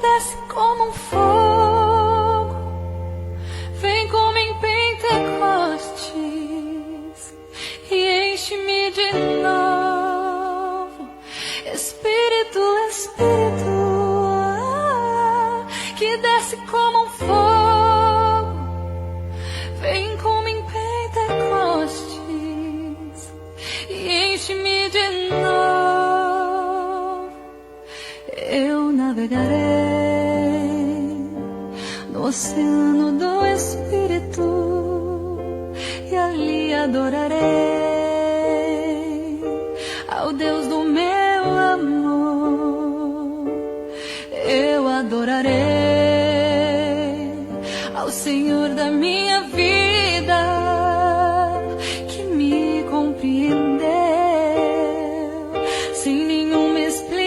desce como um fogo, vem como em Pentecostes e enche-me de novo. Espírito, Espírito, que desce como um fogo, vem como em Pentecostes e enche-me de novo. Eu navegarei no oceano do Espírito e ali adorarei ao Deus do meu amor. Eu adorarei ao Senhor da minha vida, que me compreendeu sem nenhuma explicação.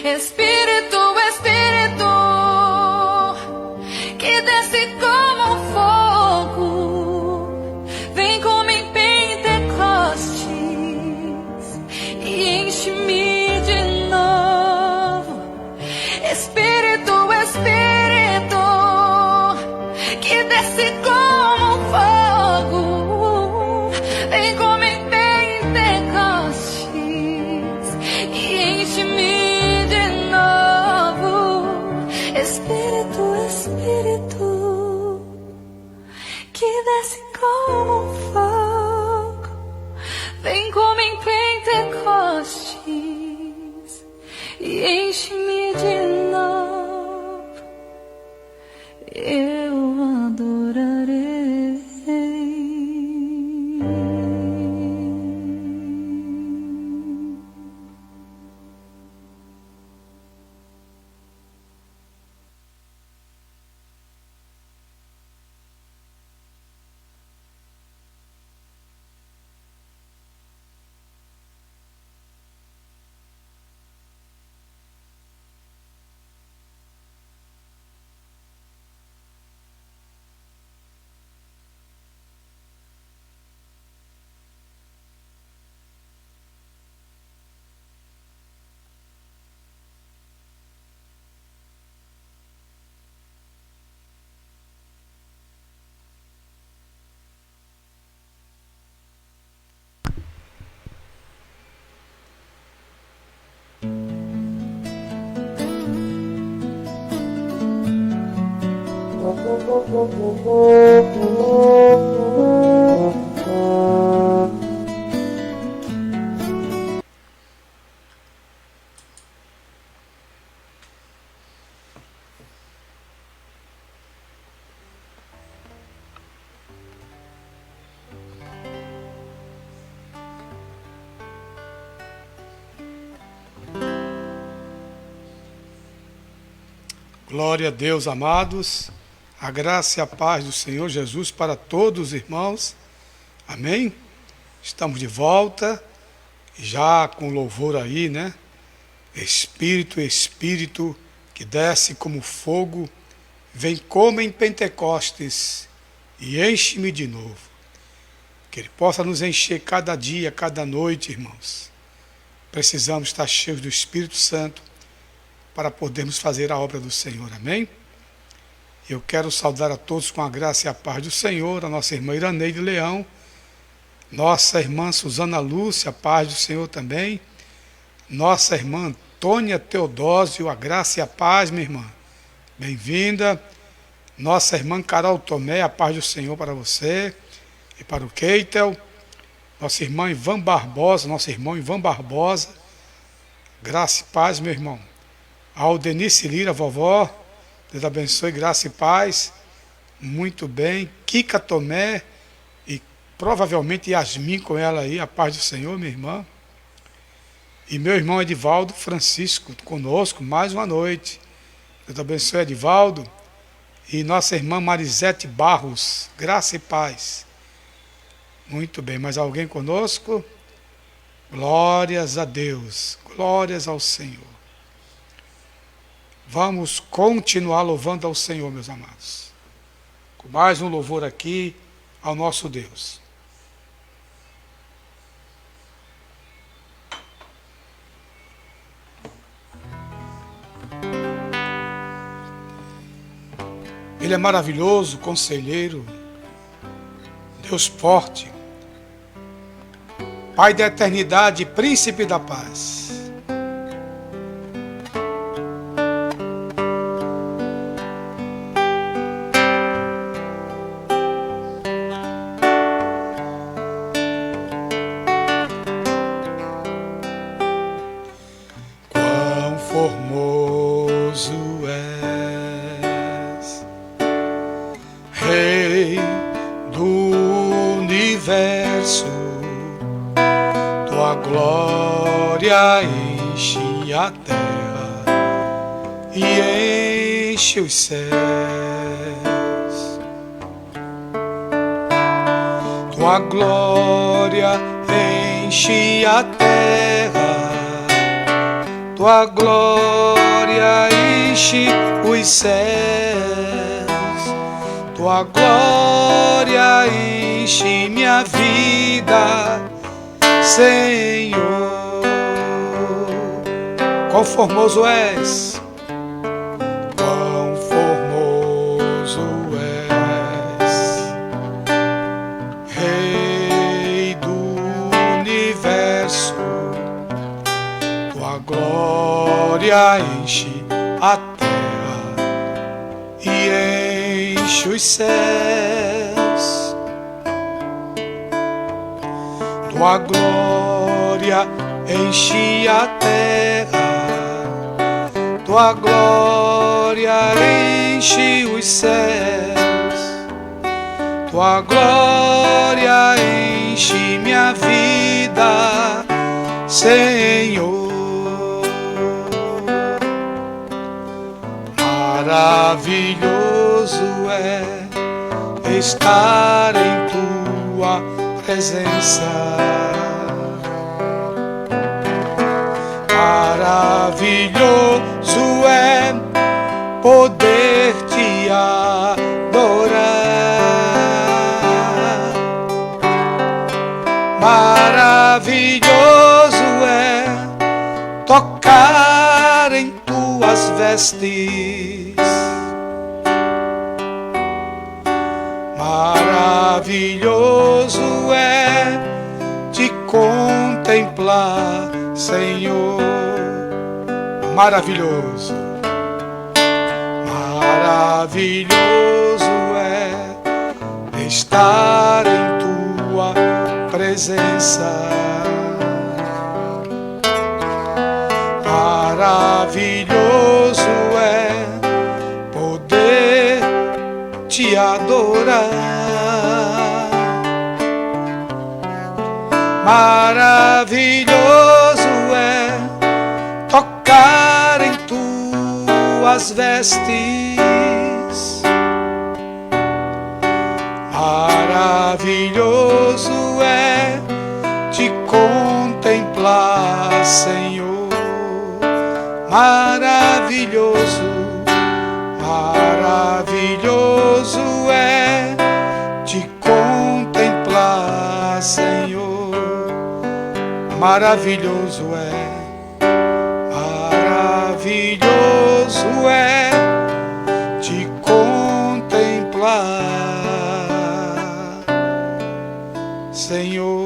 Espírito, Espírito, que desce como um fogo, vem como em Pentecostes e enche-me de novo. Espírito, Espírito, que desce como um fogo, vem como em Pentecostes e enche-me de novo. Espírito, Espírito, que desce como um fogo, vem como em Pentecostes e enche-me de novo. Eu adorarei. Glória a Deus, amados. A graça e a paz do Senhor Jesus para todos os irmãos. Amém? Estamos de volta, já com louvor aí, né? Espírito, Espírito, que desce como fogo, vem como em Pentecostes e enche-me de novo. Que Ele possa nos encher cada dia, cada noite, irmãos. Precisamos estar cheios do Espírito Santo para podermos fazer a obra do Senhor. Amém? Eu quero saudar a todos com a graça e a paz do Senhor, a nossa irmã Iraneide Leão, nossa irmã Suzana Lúcia, a paz do Senhor também, nossa irmã Antônia Teodósio, a graça e a paz, minha irmã, bem-vinda, nossa irmã Carol Tomé, a paz do Senhor para você e para o Keitel, nossa irmã Ivan Barbosa, nosso irmão Ivan Barbosa, graça e paz, meu irmão. Aldenice Lira, vovó, Deus abençoe, graça e paz. Muito bem. Kika Tomé e provavelmente Yasmin com ela aí, a paz do Senhor, minha irmã. E meu irmão Edivaldo Francisco conosco mais uma noite. Deus abençoe, Edivaldo. E nossa irmã Marisete Barros, graça e paz. Muito bem, mais alguém conosco? Glórias a Deus, glórias ao Senhor. Vamos continuar louvando ao Senhor, meus amados. Com mais um louvor aqui ao nosso Deus. Ele é maravilhoso, conselheiro, Deus forte, Pai da eternidade, príncipe da paz. Quão formoso és, Rei do universo, tua glória enche a terra e enche os céus. Tua glória enche a terra, tua glória enche os céus. Tua glória enche minha vida, Senhor. Quão formoso és, quão formoso és, Rei do universo, tua glória enche a terra e enche os céus. Tua glória enche a terra, tua glória enche os céus. Tua glória enche minha vida, Senhor. Maravilhoso é estar em tua presença. Maravilhoso é poder te adorar. Maravilhoso é tocar em tuas vestes. Maravilhoso é te contemplar, Senhor. Maravilhoso, maravilhoso é estar em tua presença. Maravilhoso é poder te adorar. Maravilhoso é tocar em tuas vestes. Maravilhoso é te contemplar, Senhor. Maravilhoso, maravilhoso é te contemplar, Senhor. Maravilhoso é, maravilhoso é te contemplar, Senhor.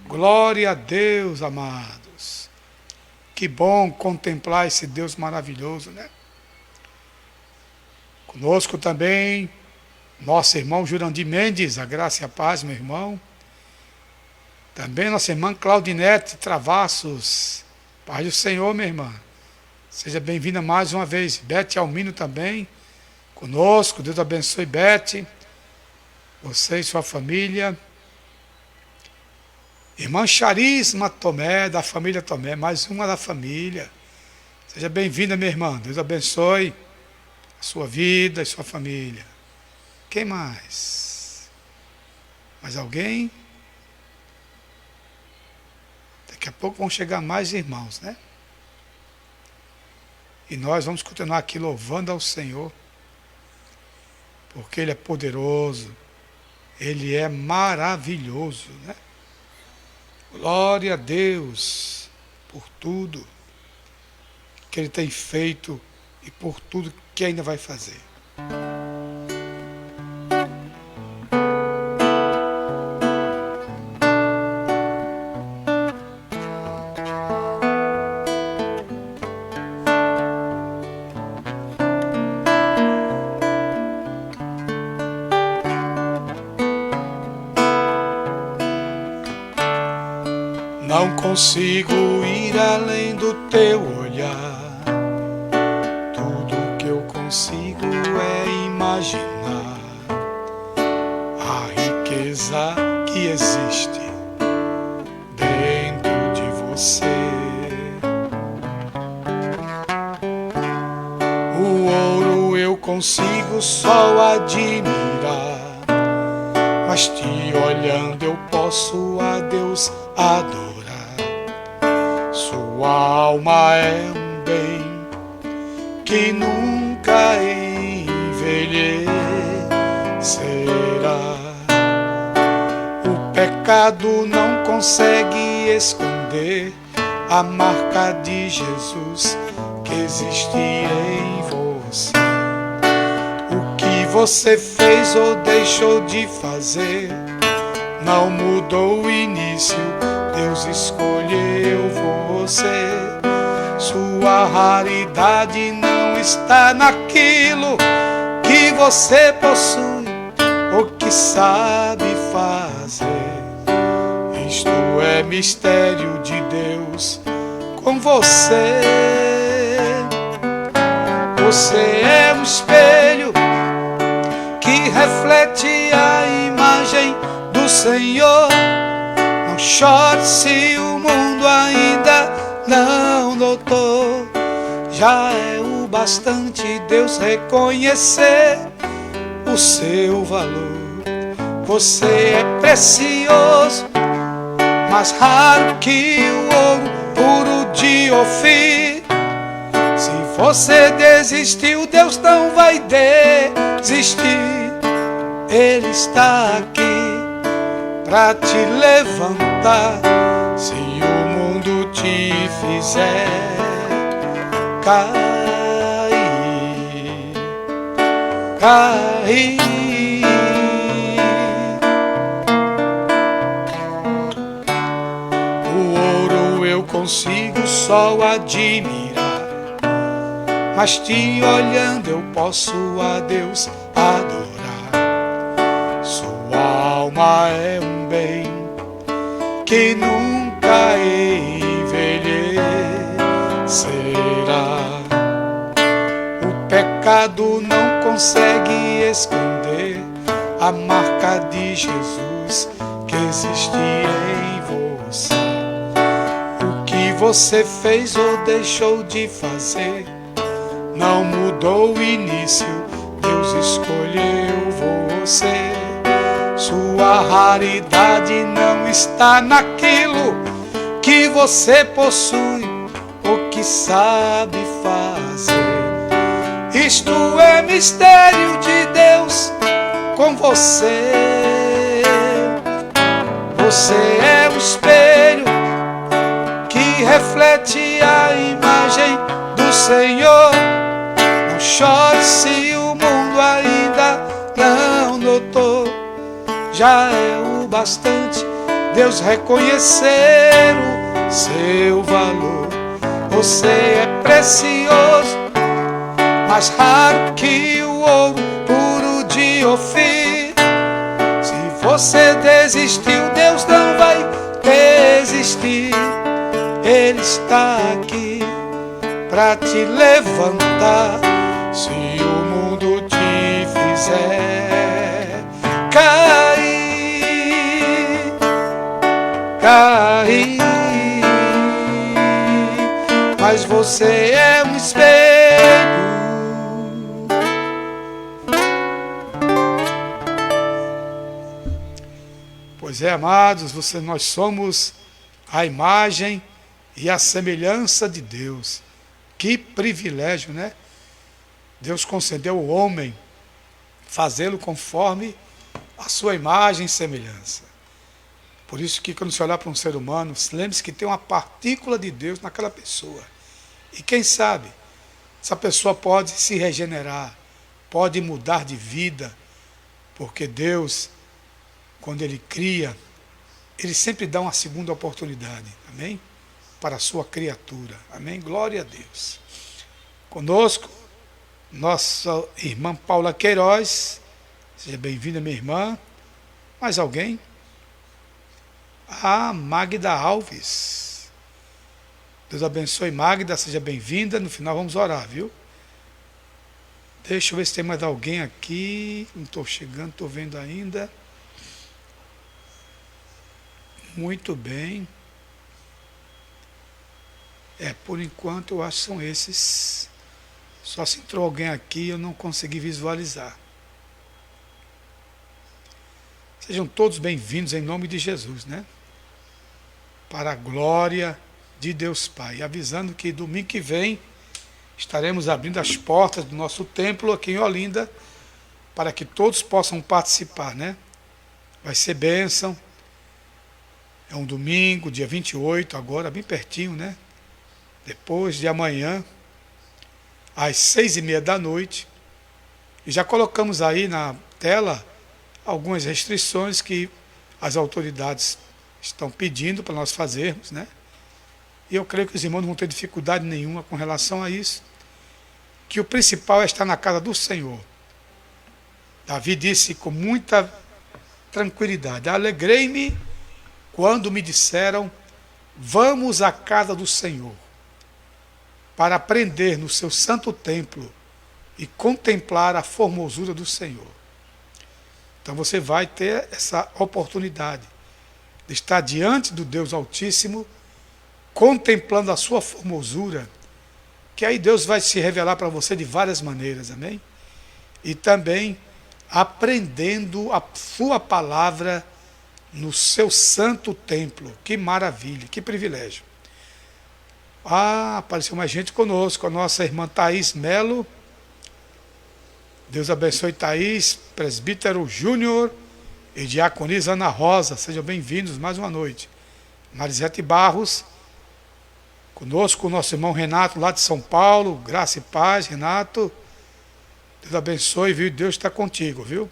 Glória a Deus, amados. Que bom contemplar esse Deus maravilhoso, né? Conosco também, nosso irmão Jurandir Mendes, a graça e a paz, meu irmão. Também nossa irmã Claudinete Travassos, paz do Senhor, minha irmã. Seja bem-vinda mais uma vez. Bete Almino também, conosco. Deus abençoe, Bete, você e sua família. Irmã Charisma Tomé, da família Tomé, mais uma da família. Seja bem-vinda, minha irmã. Deus abençoe a sua vida e sua família. Quem mais? Mais alguém? Daqui a pouco vão chegar mais irmãos, né? E nós vamos continuar aqui louvando ao Senhor, porque Ele é poderoso, Ele é maravilhoso, né? Glória a Deus por tudo que Ele tem feito e por tudo que ainda vai fazer. Não consigo ir além do teu olhar. Tudo que eu consigo é imaginar a riqueza que existe dentro de você. O ouro eu consigo só admirar, mas te olhando eu posso a Deus adorar. Sua alma é um bem que nunca envelhecerá. O pecado não consegue esconder a marca de Jesus que existe em você. O que você fez ou deixou de fazer não mudou o início, Deus escolheu você. Sua raridade não está naquilo que você possui ou que sabe fazer. Isto é mistério de Deus com você. Você é um espelho que reflete a imagem do Senhor. Não chore se o mundo ainda não notou. Já é o bastante Deus reconhecer o seu valor. Você é precioso, mais raro que o ouro puro de Ofir. Se você desistiu, Deus não vai desistir. Ele está aqui pra te levantar. Se o mundo te fizer cair, cair. O ouro eu consigo só admirar, mas te olhando eu posso a Deus adorar. Sua alma é um bem que nunca envelhecerá. O pecado não consegue esconder a marca de Jesus que existe em você. O que você fez ou deixou de fazer não mudou o início, Deus escolheu você. Sua raridade não está naquilo que você possui ou que sabe fazer. Isto é mistério de Deus com você. Você é um espelho que reflete a imagem do Senhor. Não chore se o mundo ainda não notou. Já é o bastante Deus reconhecer o seu valor. Você é precioso, mais raro que o ouro puro de Ofir. Se você desistiu, Deus não vai desistir. Ele está aqui pra te levantar. Se o mundo te fizer cair, cair, mas você é um espelho. Pois é, amados, nós somos a imagem e a semelhança de Deus. Que privilégio, né? Deus concedeu ao homem fazê-lo conforme a sua imagem e semelhança. Por isso que quando você olhar para um ser humano, lembre-se que tem uma partícula de Deus naquela pessoa. E quem sabe, essa pessoa pode se regenerar, pode mudar de vida, porque Deus, quando Ele cria, Ele sempre dá uma segunda oportunidade, amém? Para a sua criatura, amém? Glória a Deus. Conosco, nossa irmã Paula Queiroz, seja bem-vinda, minha irmã. Mais alguém? Ah, Magda Alves. Deus abençoe, Magda, seja bem-vinda. No final vamos orar, viu? Deixa eu ver se tem mais alguém aqui. Não estou chegando, estou vendo ainda. Muito bem. Por enquanto eu acho que são esses. Só se entrou alguém aqui eu não consegui visualizar. Sejam todos bem-vindos em nome de Jesus, né? Para a glória de Deus Pai. Avisando que domingo que vem estaremos abrindo as portas do nosso templo aqui em Olinda para que todos possam participar, né? Vai ser bênção. É um domingo, dia 28, agora bem pertinho, né? Depois de amanhã, às 6h30 da noite. E já colocamos aí na tela algumas restrições que as autoridades estão pedindo para nós fazermos, né? E eu creio que os irmãos não vão ter dificuldade nenhuma com relação a isso, que o principal é estar na casa do Senhor. Davi disse com muita tranquilidade: alegrei-me quando me disseram, vamos à casa do Senhor, para aprender no seu santo templo e contemplar a formosura do Senhor. Então você vai ter essa oportunidade de estar diante do Deus Altíssimo, contemplando a sua formosura, que aí Deus vai se revelar para você de várias maneiras, amém? E também aprendendo a sua palavra no seu santo templo. Que maravilha, que privilégio. Ah, apareceu mais gente conosco, a nossa irmã Thaís Melo. Deus abençoe Thaís, presbítero Júnior e diaconisa Ana Rosa. Sejam bem-vindos mais uma noite. Marisete Barros, conosco o nosso irmão Renato, lá de São Paulo. Graça e paz, Renato. Deus abençoe, viu? Deus está contigo, viu?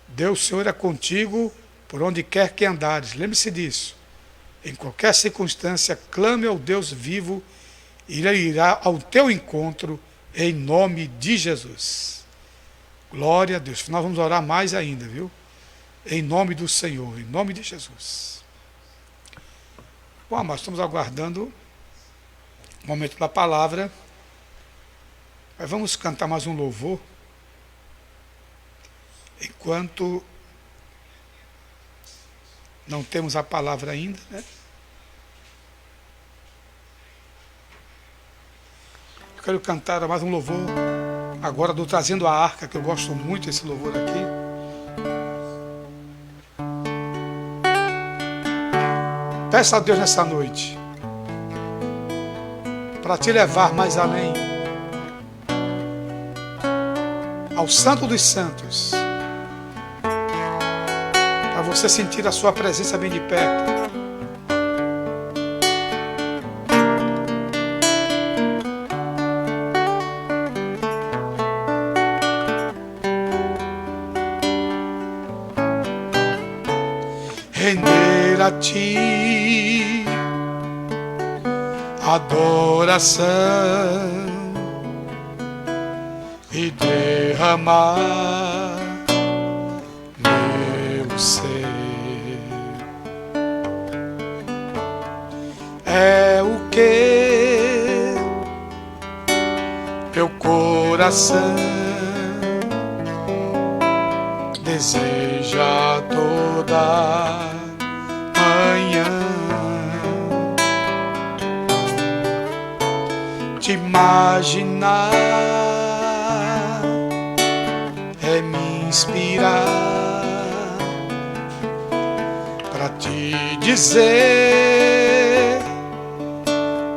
Deus, Senhor, é contigo por onde quer que andares. Lembre-se disso. Em qualquer circunstância, clame ao Deus vivo e Ele irá ao teu encontro em nome de Jesus. Glória a Deus. Nós vamos orar mais ainda, viu? Em nome do Senhor, em nome de Jesus. Bom, nós estamos aguardando o momento da palavra. Mas vamos cantar mais um louvor. Enquanto não temos a palavra ainda, né? Eu quero cantar mais um louvor agora do Trazendo a Arca, que eu gosto muito desse louvor aqui. Peça a Deus nessa noite para te levar mais além, ao Santo dos Santos, para você sentir a sua presença bem de perto. Render a ti adoração e derramar meu ser. É o que meu coração deseja toda manhã. Te imaginar é me inspirar para te dizer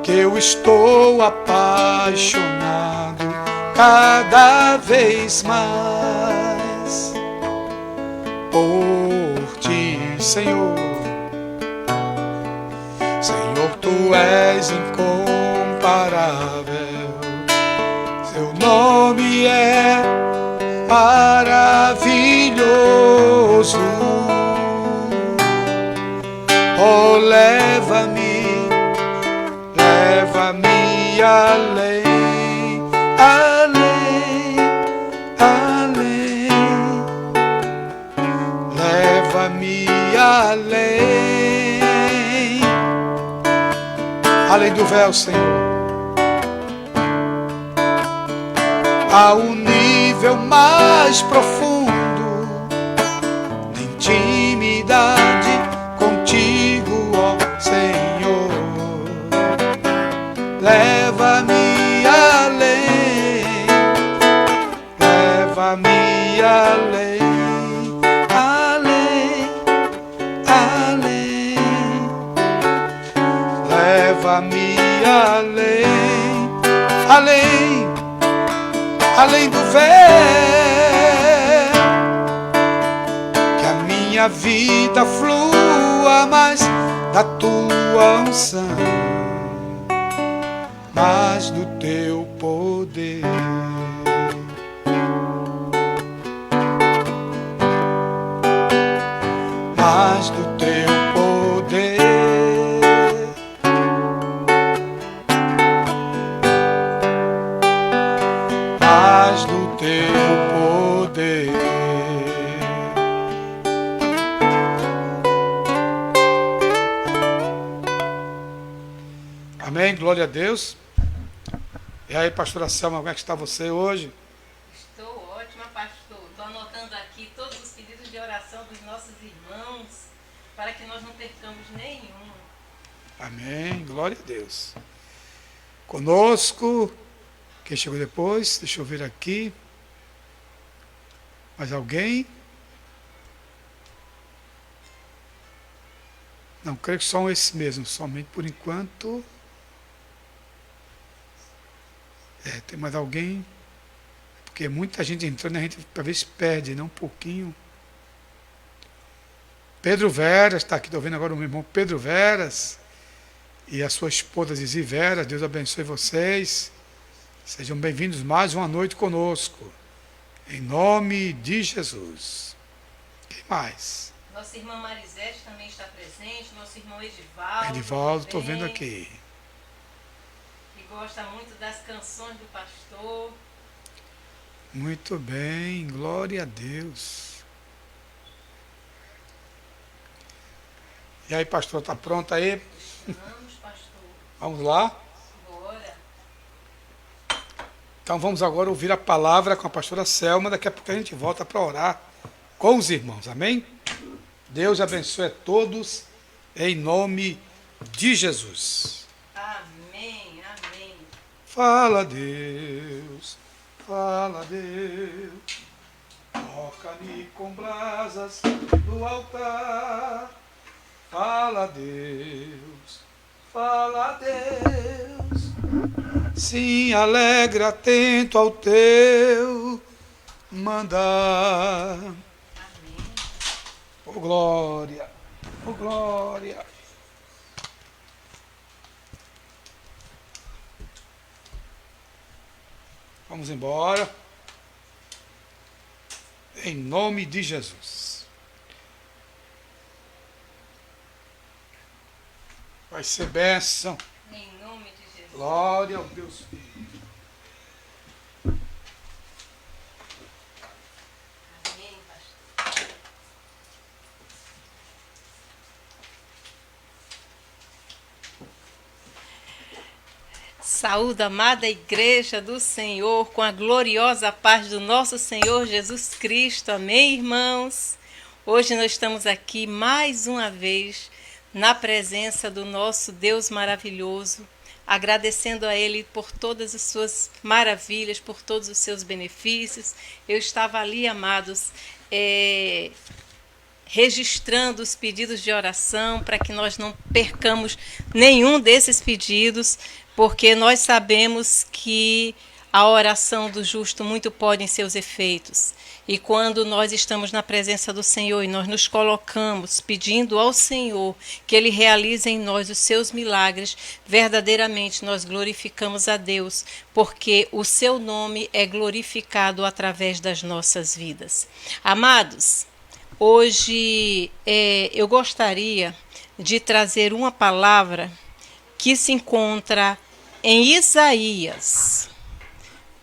que eu estou apaixonado cada vez mais por ti, Senhor. Senhor, tu és incomparável. Seu nome é maravilhoso. Oh, leva-me, leva-me além, além, além. Leva-me além, além do véu, Senhor, ao nível mais profundo de intimidade contigo, ó Senhor. Leva-me além, leva-me além, além, além. Leva-me além, além, além do véu, que a minha vida flua mais da tua unção, mais do teu poder. Mais do teu poder. Mais do teu poder. Amém, glória a Deus. E aí, pastora Selma, como é que está você hoje? Estou ótima, pastor. Estou anotando aqui todos os pedidos de oração dos nossos irmãos, para que nós não percamos nenhum. Amém, glória a Deus. Conosco, quem chegou depois, deixa eu ver aqui. Mais alguém? Não, creio que são esses mesmos, somente por enquanto. Tem mais alguém? Porque muita gente entrando, a gente talvez perde, né? Um pouquinho. Pedro Veras, está aqui, estou vendo agora o meu irmão Pedro Veras e a sua esposa Zizi Veras. Deus abençoe vocês. Sejam bem-vindos mais uma noite conosco. Em nome de Jesus. Quem mais? Nossa irmã Marisete também está presente, nosso irmão Edivaldo. Edivaldo, estou vendo aqui. Que gosta muito das canções do pastor. Muito bem, glória a Deus. E aí, pastor, está pronto aí? Vamos, pastor. Vamos lá? Bora. Então vamos agora ouvir a palavra com a pastora Selma. Daqui a pouco a gente volta para orar com os irmãos, amém? Deus abençoe a todos, em nome de Jesus. Amém, amém. Fala, Deus, fala, Deus, toca-me com brasas do altar. Fala, Deus, fala, Deus, sim, alegra, atento ao teu mandar. Amém. Oh glória, oh glória. Vamos embora. Em nome de Jesus. Vai ser bênção. Em nome de Jesus. Glória ao Deus Filho. Amém, pastor. Saúde, amada Igreja do Senhor, com a gloriosa paz do nosso Senhor Jesus Cristo. Amém, irmãos? Hoje nós estamos aqui mais uma vez na presença do nosso Deus maravilhoso, agradecendo a Ele por todas as suas maravilhas, por todos os seus benefícios. Eu estava ali, amados, registrando os pedidos de oração para que nós não percamos nenhum desses pedidos, porque nós sabemos que A oração do justo muito pode em seus efeitos. E quando nós estamos na presença do Senhor e nós nos colocamos pedindo ao Senhor que Ele realize em nós os seus milagres, verdadeiramente nós glorificamos a Deus, porque o seu nome é glorificado através das nossas vidas. Amados, hoje eu gostaria de trazer uma palavra que se encontra em Isaías,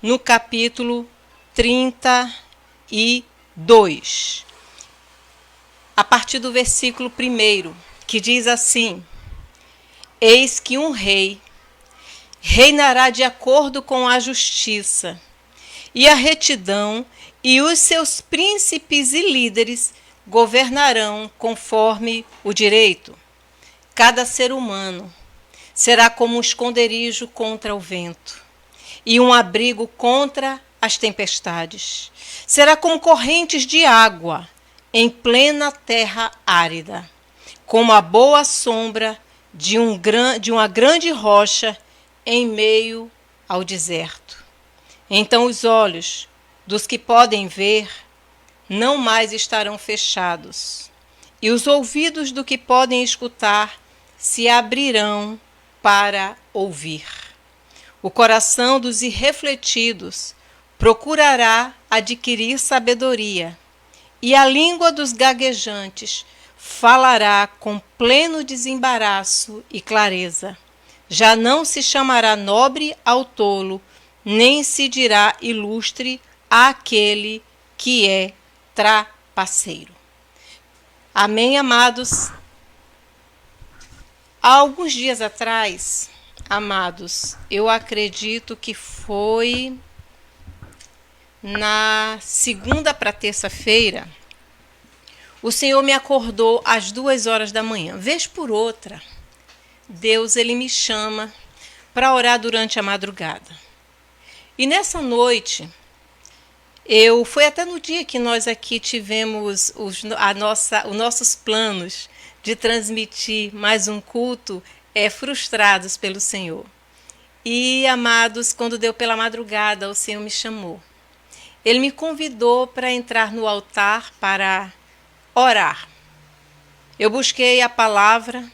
no capítulo 32, a partir do versículo 1, que diz assim: Eis que um rei reinará de acordo com a justiça e a retidão, e os seus príncipes e líderes governarão conforme o direito. Cada ser humano será como um esconderijo contra o vento e um abrigo contra as tempestades. Será como correntes de água em plena terra árida, como a boa sombra de uma grande rocha em meio ao deserto. Então os olhos dos que podem ver não mais estarão fechados, e os ouvidos do que podem escutar se abrirão para ouvir. O coração dos irrefletidos procurará adquirir sabedoria, e a língua dos gaguejantes falará com pleno desembaraço e clareza. Já não se chamará nobre ao tolo, nem se dirá ilustre àquele que é trapaceiro. Amém, amados? Há alguns dias atrás, amados, eu acredito que foi na segunda para terça-feira, o Senhor me acordou às 2 horas da manhã. Vez por outra, Deus ele me chama para orar durante a madrugada. E nessa noite, foi até no dia que nós aqui tivemos os nossos planos de transmitir mais um culto frustrados pelo Senhor. E, amados, quando deu pela madrugada, o Senhor me chamou. Ele me convidou para entrar no altar para orar. Eu busquei a palavra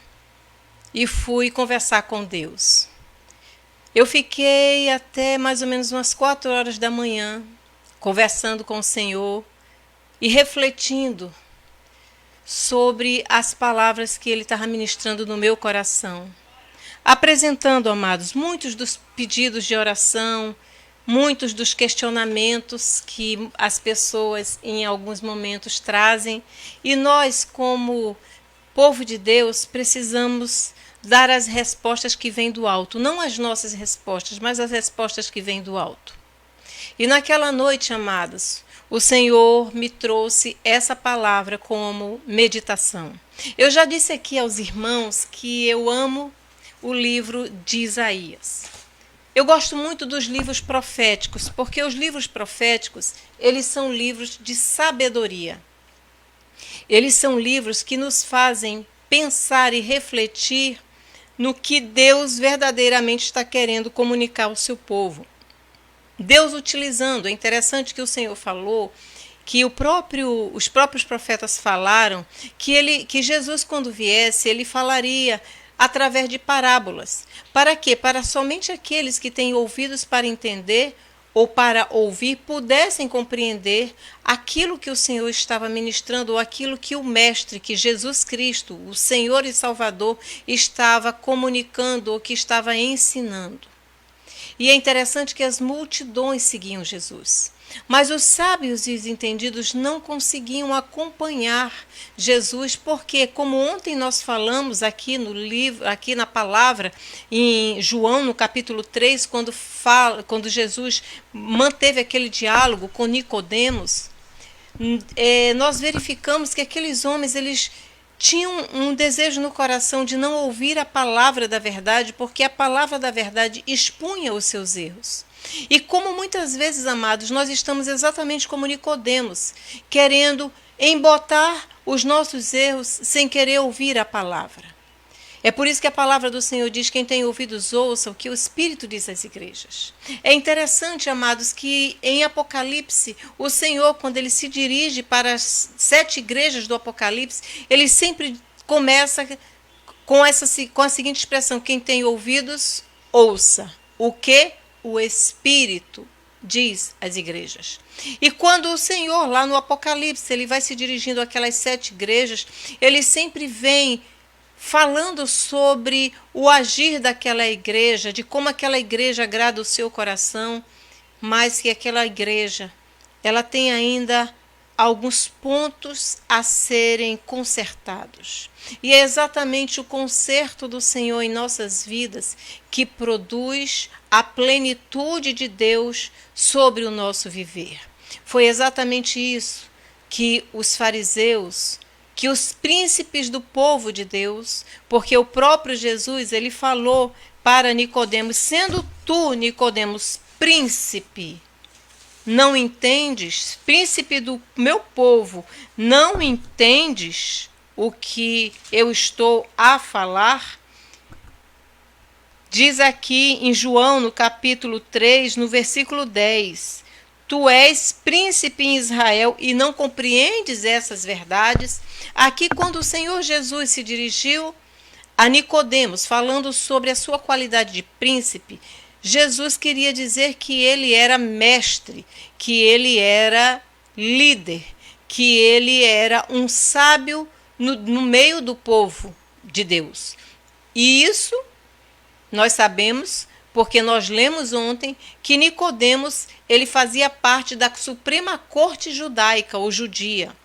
e fui conversar com Deus. Eu fiquei até mais ou menos umas 4 horas da manhã conversando com o Senhor e refletindo sobre as palavras que Ele estava ministrando no meu coração. Apresentando, amados, muitos dos pedidos de oração, muitos dos questionamentos que as pessoas em alguns momentos trazem, e nós, como povo de Deus, precisamos dar as respostas que vêm do alto, não as nossas respostas, mas as respostas que vêm do alto. E naquela noite, amados, o Senhor me trouxe essa palavra como meditação. Eu já disse aqui aos irmãos que eu amo o livro de Isaías. Eu gosto muito dos livros proféticos, porque os livros proféticos, eles são livros de sabedoria. Eles são livros que nos fazem pensar e refletir no que Deus verdadeiramente está querendo comunicar ao seu povo. Deus utilizando, é interessante que o Senhor falou, que os próprios profetas falaram, que Jesus, quando viesse, ele falaria através de parábolas. Para quê? Para somente aqueles que têm ouvidos para entender ou para ouvir pudessem compreender aquilo que o Senhor estava ministrando ou aquilo que o Mestre, que Jesus Cristo, o Senhor e Salvador, estava comunicando ou que estava ensinando. E é interessante que as multidões seguiam Jesus. Mas os sábios e os entendidos não conseguiam acompanhar Jesus, porque, como ontem nós falamos aqui no livro, aqui na palavra, em João, no capítulo 3, quando Jesus manteve aquele diálogo com Nicodemos, nós verificamos que aqueles homens, eles tinham um desejo no coração de não ouvir a palavra da verdade, porque a palavra da verdade expunha os seus erros. E como muitas vezes, amados, nós estamos exatamente como Nicodemos, querendo embotar os nossos erros sem querer ouvir a palavra. É por isso que a palavra do Senhor diz: quem tem ouvidos, ouça o que o Espírito diz às igrejas. É interessante, amados, que em Apocalipse, o Senhor, quando ele se dirige para as 7 igrejas do Apocalipse, ele sempre começa com a seguinte expressão: quem tem ouvidos, ouça o que o Espírito diz às igrejas. E quando o Senhor, lá no Apocalipse, ele vai se dirigindo àquelas 7 igrejas, ele sempre vem falando sobre o agir daquela igreja, de como aquela igreja agrada o seu coração, mas que aquela igreja, ela tem ainda alguns pontos a serem consertados. E é exatamente o conserto do Senhor em nossas vidas que produz a plenitude de Deus sobre o nosso viver. Foi exatamente isso que os fariseus, que os príncipes do povo de Deus, porque o próprio Jesus, ele falou para Nicodemos: sendo tu, Nicodemos, príncipe, não entendes, príncipe do meu povo, não entendes o que eu estou a falar? Diz aqui em João, no capítulo 3, no versículo 10, tu és príncipe em Israel e não compreendes essas verdades? Aqui, quando o Senhor Jesus se dirigiu a Nicodemos, falando sobre a sua qualidade de príncipe, Jesus queria dizer que ele era mestre, que ele era líder, que ele era um sábio no meio do povo de Deus. E isso nós sabemos, porque nós lemos ontem, que Nicodemos, ele fazia parte da Suprema Corte Judaica, ou judia.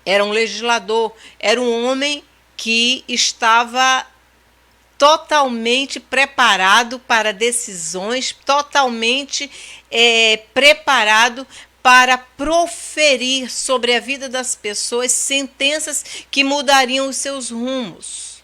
Era um legislador, era um homem que estava totalmente preparado para decisões, totalmente preparado para proferir sobre a vida das pessoas sentenças que mudariam os seus rumos.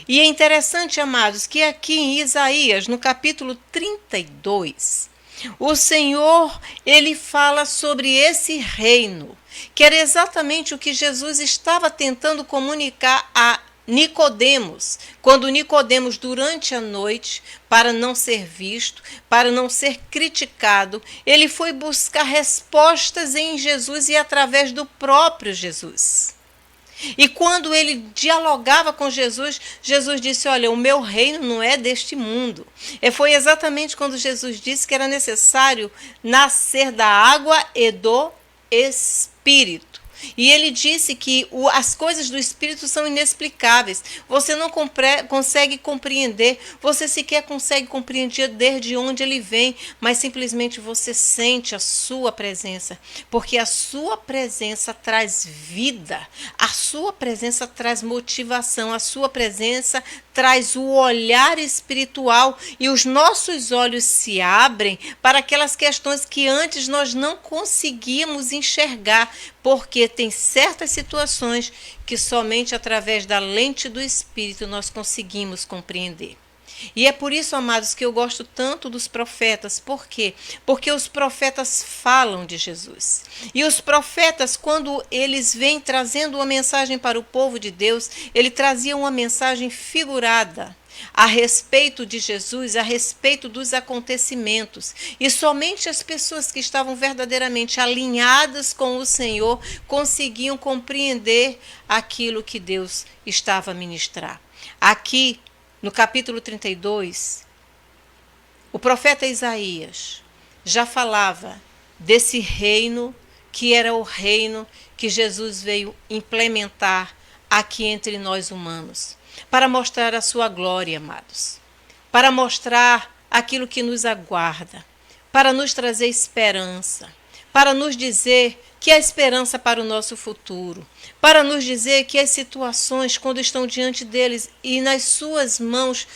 E é interessante, amados, que aqui em Isaías, no capítulo 32, o Senhor, ele fala sobre esse reino, que era exatamente o que Jesus estava tentando comunicar a Nicodemos, quando Nicodemos, durante a noite, para não ser visto, para não ser criticado, ele foi buscar respostas em Jesus e através do próprio Jesus. E quando ele dialogava com Jesus, Jesus disse: olha, o meu reino não é deste mundo. E foi exatamente quando Jesus disse que era necessário nascer da água e do Espírito. E ele disse que as coisas do Espírito são inexplicáveis. Você não consegue compreender, você sequer consegue compreender desde onde ele vem, mas simplesmente você sente a sua presença, porque a sua presença traz vida, a sua presença traz motivação, a sua presença traz o olhar espiritual, e os nossos olhos se abrem para aquelas questões que antes nós não conseguíamos enxergar, porque tem certas situações que somente através da lente do Espírito nós conseguimos compreender. E é por isso, amados, que eu gosto tanto dos profetas. Por quê? Porque os profetas falam de Jesus. E os profetas, quando eles vêm trazendo uma mensagem para o povo de Deus, ele trazia uma mensagem figurada a respeito de Jesus, a respeito dos acontecimentos. E somente as pessoas que estavam verdadeiramente alinhadas com o Senhor conseguiam compreender aquilo que Deus estava a ministrar. Aqui, no capítulo 32, o profeta Isaías já falava desse reino que era o reino que Jesus veio implementar aqui entre nós humanos, para mostrar a sua glória, amados, para mostrar aquilo que nos aguarda, para nos trazer esperança, para nos dizer que há esperança para o nosso futuro, para nos dizer que as situações, quando estão diante deles e nas suas mãos,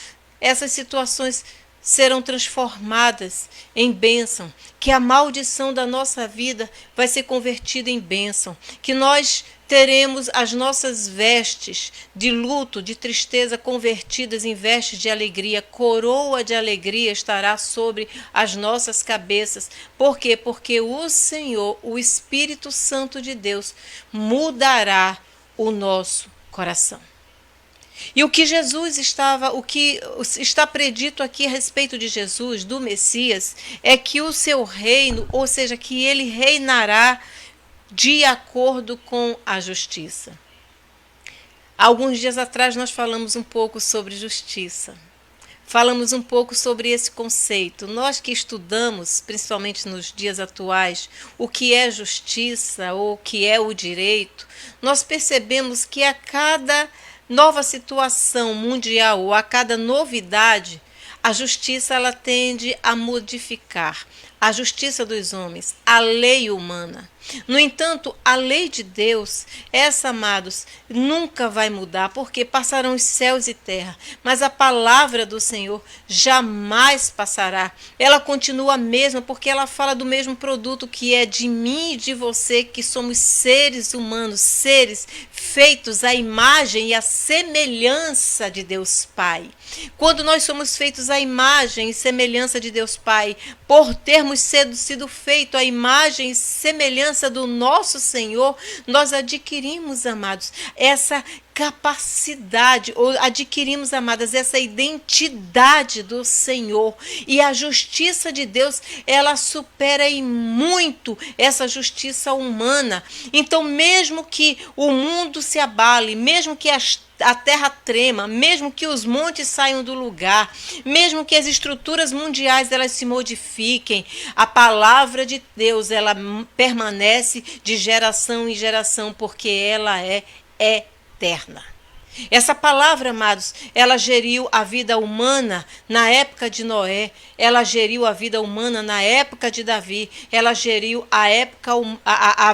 essas situações serão transformadas em bênção, que a maldição da nossa vida vai ser convertida em bênção, que nós teremos as nossas vestes de luto, de tristeza, convertidas em vestes de alegria. Coroa de alegria estará sobre as nossas cabeças. Por quê? Porque o Senhor, o Espírito Santo de Deus, mudará o nosso coração. E o que está predito aqui a respeito de Jesus, do Messias, é que o seu reino, ou seja, que ele reinará de acordo com a justiça. Alguns dias atrás nós falamos um pouco sobre justiça. Falamos um pouco sobre esse conceito. Nós que estudamos, principalmente nos dias atuais, o que é justiça ou o que é o direito, nós percebemos que a cada nova situação mundial ou a cada novidade, a justiça ela tende a modificar a justiça dos homens, a lei humana. No entanto, a lei de Deus, essa, amados, nunca vai mudar, porque passarão os céus e terra, mas a palavra do Senhor jamais passará. Ela continua a mesma, porque ela fala do mesmo produto que é de mim e de você, que somos seres humanos, seres feitos à imagem e à semelhança de Deus Pai. Quando nós somos feitos à imagem e semelhança de Deus Pai, por termos sido feito à imagem e semelhança do nosso Senhor, nós adquirimos, amados, essa capacidade, ou adquirimos, amadas, essa identidade do Senhor. E a justiça de Deus, ela supera em muito essa justiça humana. Então, mesmo que o mundo se abale, mesmo que a terra trema, mesmo que os montes saiam do lugar, mesmo que as estruturas mundiais elas se modifiquem, a palavra de Deus ela permanece de geração em geração, porque ela é eterna. Essa palavra, amados, ela geriu a vida humana na época de Noé, ela geriu a vida humana na época de Davi, ela geriu a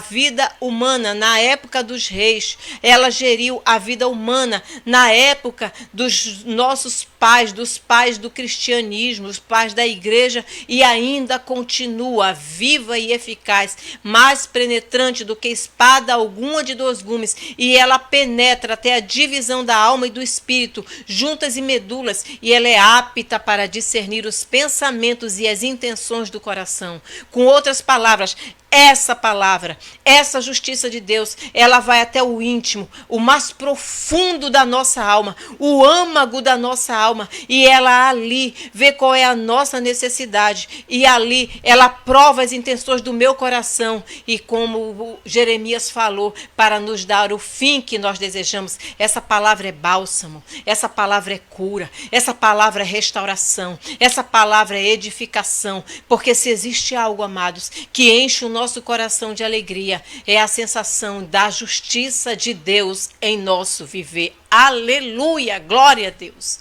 vida humana na época dos reis, ela geriu a vida humana na época dos nossos pais, dos pais do cristianismo, os pais da igreja, e ainda continua viva e eficaz, mais penetrante do que espada alguma de dois gumes, e ela penetra até a divisão da alma e do espírito, juntas e medulas, e ela é apta para discernir os pensamentos e as intenções do coração. Com outras palavras, essa palavra, essa justiça de Deus, ela vai até o íntimo, o mais profundo da nossa alma, o âmago da nossa alma, e ela ali vê qual é a nossa necessidade, e ali ela prova as intenções do meu coração, e como Jeremias falou, para nos dar o fim que nós desejamos. Essa palavra é bálsamo, essa palavra é cura, essa palavra é restauração, essa palavra é edificação, porque se existe algo, amados, que enche o nosso coração de alegria, é a sensação da justiça de Deus em nosso viver. Aleluia, glória a Deus.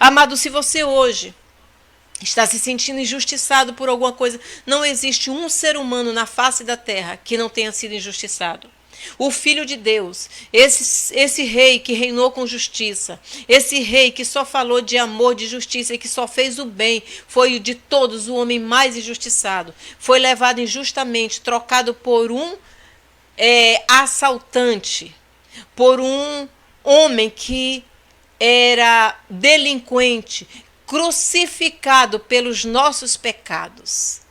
Amado, se você hoje está se sentindo injustiçado por alguma coisa, não existe um ser humano na face da terra que não tenha sido injustiçado. O Filho de Deus, esse rei que reinou com justiça, esse rei que só falou de amor, de justiça e que só fez o bem, foi de todos o homem mais injustiçado. Foi levado injustamente, trocado por um assaltante, por um homem que era delinquente, crucificado pelos nossos pecados.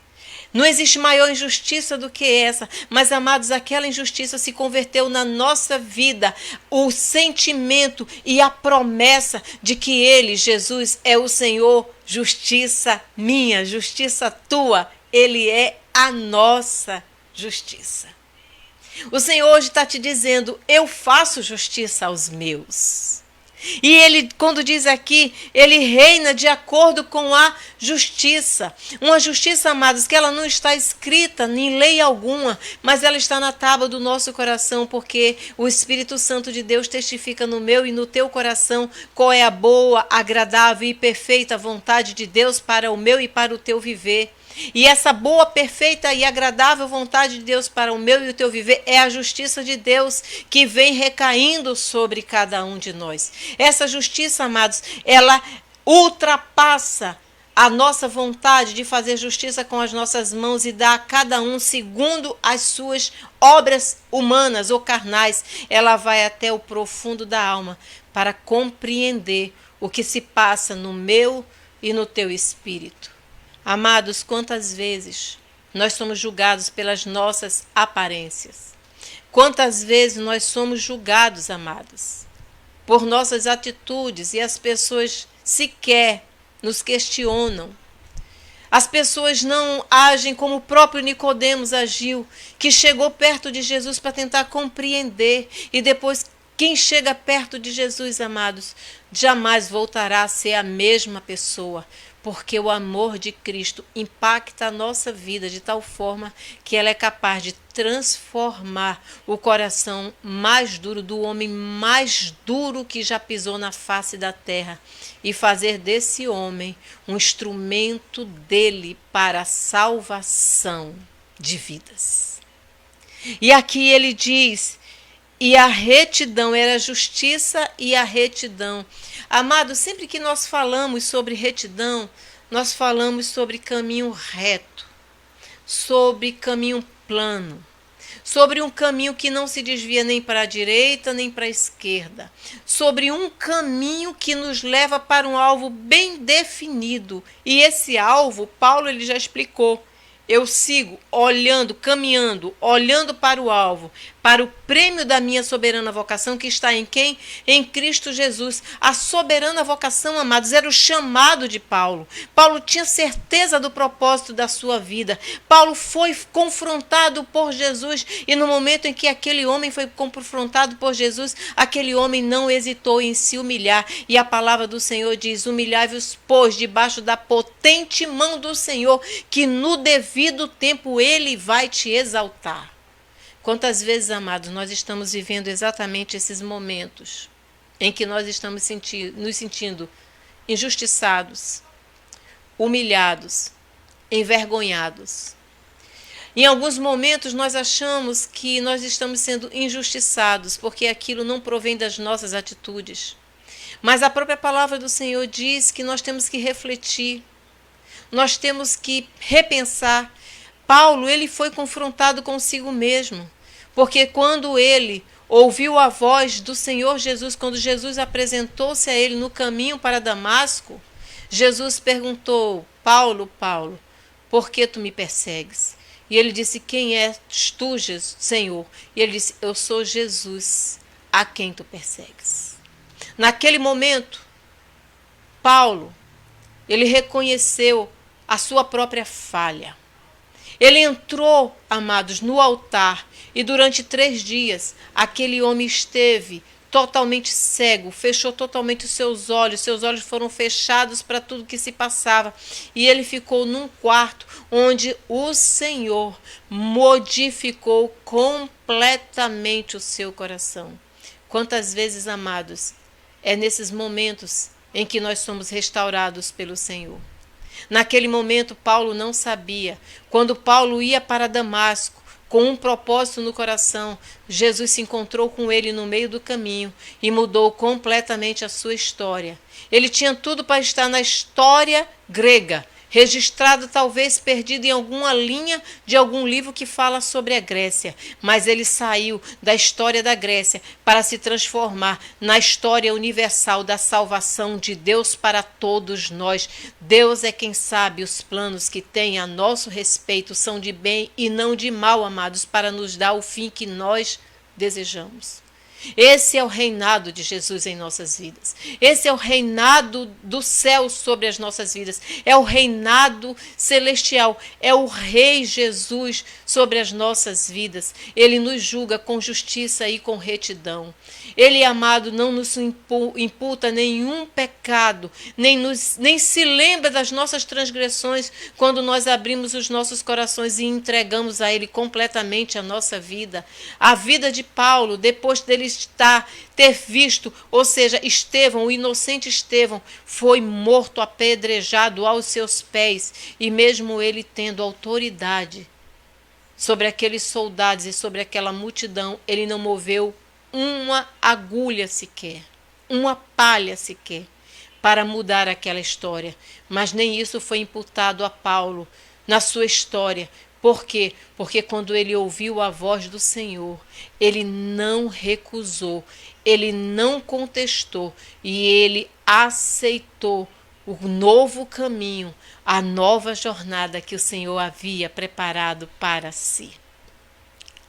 Não existe maior injustiça do que essa, mas, amados, aquela injustiça se converteu na nossa vida, o sentimento e a promessa de que Ele, Jesus, é o Senhor, justiça minha, justiça tua, Ele é a nossa justiça. O Senhor hoje está te dizendo, eu faço justiça aos meus. E ele, quando diz aqui, ele reina de acordo com a justiça. Uma justiça, amados, que ela não está escrita em lei alguma, mas ela está na tábua do nosso coração, porque o Espírito Santo de Deus testifica no meu e no teu coração qual é a boa, agradável e perfeita vontade de Deus para o meu e para o teu viver. E essa boa, perfeita e agradável vontade de Deus para o meu e o teu viver é a justiça de Deus que vem recaindo sobre cada um de nós. Essa justiça, amados, ela ultrapassa a nossa vontade de fazer justiça com as nossas mãos e dar a cada um segundo as suas obras humanas ou carnais. Ela vai até o profundo da alma para compreender o que se passa no meu e no teu espírito. Amados, quantas vezes nós somos julgados pelas nossas aparências? Quantas vezes nós somos julgados, amados, por nossas atitudes e as pessoas sequer nos questionam. As pessoas não agem como o próprio Nicodemos agiu, que chegou perto de Jesus para tentar compreender. E depois, quem chega perto de Jesus, amados, jamais voltará a ser a mesma pessoa, porque o amor de Cristo impacta a nossa vida de tal forma que ela é capaz de transformar o coração mais duro do homem mais duro que já pisou na face da terra e fazer desse homem um instrumento dele para a salvação de vidas. E aqui ele diz: e a retidão, era a justiça e a retidão. Amado, sempre que nós falamos sobre retidão, nós falamos sobre caminho reto, sobre caminho plano, sobre um caminho que não se desvia nem para a direita nem para a esquerda, sobre um caminho que nos leva para um alvo bem definido. E esse alvo, Paulo ele já explicou. Eu sigo olhando, caminhando, olhando para o alvo, para o prêmio da minha soberana vocação, que está em quem? Em Cristo Jesus. A soberana vocação, amados, era o chamado de Paulo. Paulo tinha certeza do propósito da sua vida. Paulo foi confrontado por Jesus, e no momento em que aquele homem foi confrontado por Jesus, aquele homem não hesitou em se humilhar. E a palavra do Senhor diz: humilhai-vos, pois, debaixo da potente mão do Senhor, que no devido tempo ele vai te exaltar. Quantas vezes, amados, nós estamos vivendo exatamente esses momentos em que nós estamos nos sentindo injustiçados, humilhados, envergonhados. Em alguns momentos nós achamos que nós estamos sendo injustiçados porque aquilo não provém das nossas atitudes. Mas a própria palavra do Senhor diz que nós temos que refletir, nós temos que repensar. Paulo, ele foi confrontado consigo mesmo, porque quando ele ouviu a voz do Senhor Jesus, quando Jesus apresentou-se a ele no caminho para Damasco, Jesus perguntou: Paulo, Paulo, por que tu me persegues? E ele disse: quem és tu, Senhor? E ele disse: eu sou Jesus, a quem tu persegues. Naquele momento, Paulo, ele reconheceu a sua própria falha. Ele entrou, amados, no altar, e durante 3 dias aquele homem esteve totalmente cego, fechou totalmente os seus olhos foram fechados para tudo que se passava, e ele ficou num quarto onde o Senhor modificou completamente o seu coração. Quantas vezes, amados, é nesses momentos em que nós somos restaurados pelo Senhor. Naquele momento, Paulo não sabia. Quando Paulo ia para Damasco, com um propósito no coração, Jesus se encontrou com ele no meio do caminho e mudou completamente a sua história. Ele tinha tudo para estar na história grega, registrado, talvez perdido em alguma linha de algum livro que fala sobre a Grécia. Mas ele saiu da história da Grécia para se transformar na história universal da salvação de Deus para todos nós. Deus é quem sabe os planos que tem a nosso respeito são de bem e não de mal, amados, para nos dar o fim que nós desejamos. Esse é o reinado de Jesus em nossas vidas. Esse é o reinado do céu sobre as nossas vidas. É o reinado celestial. É o Rei Jesus sobre as nossas vidas. Ele nos julga com justiça e com retidão. Ele, amado, não nos imputa nenhum pecado, nem se lembra das nossas transgressões quando nós abrimos os nossos corações e entregamos a Ele completamente a nossa vida. A vida de Paulo, depois dele ter visto, ou seja, Estevão, o inocente Estevão, foi morto, apedrejado aos seus pés, e mesmo ele tendo autoridade sobre aqueles soldados e sobre aquela multidão, ele não moveu uma agulha sequer, uma palha sequer, para mudar aquela história. Mas nem isso foi imputado a Paulo na sua história. Por quê? Porque quando ele ouviu a voz do Senhor, ele não recusou, ele não contestou, e ele aceitou o novo caminho, a nova jornada que o Senhor havia preparado para si.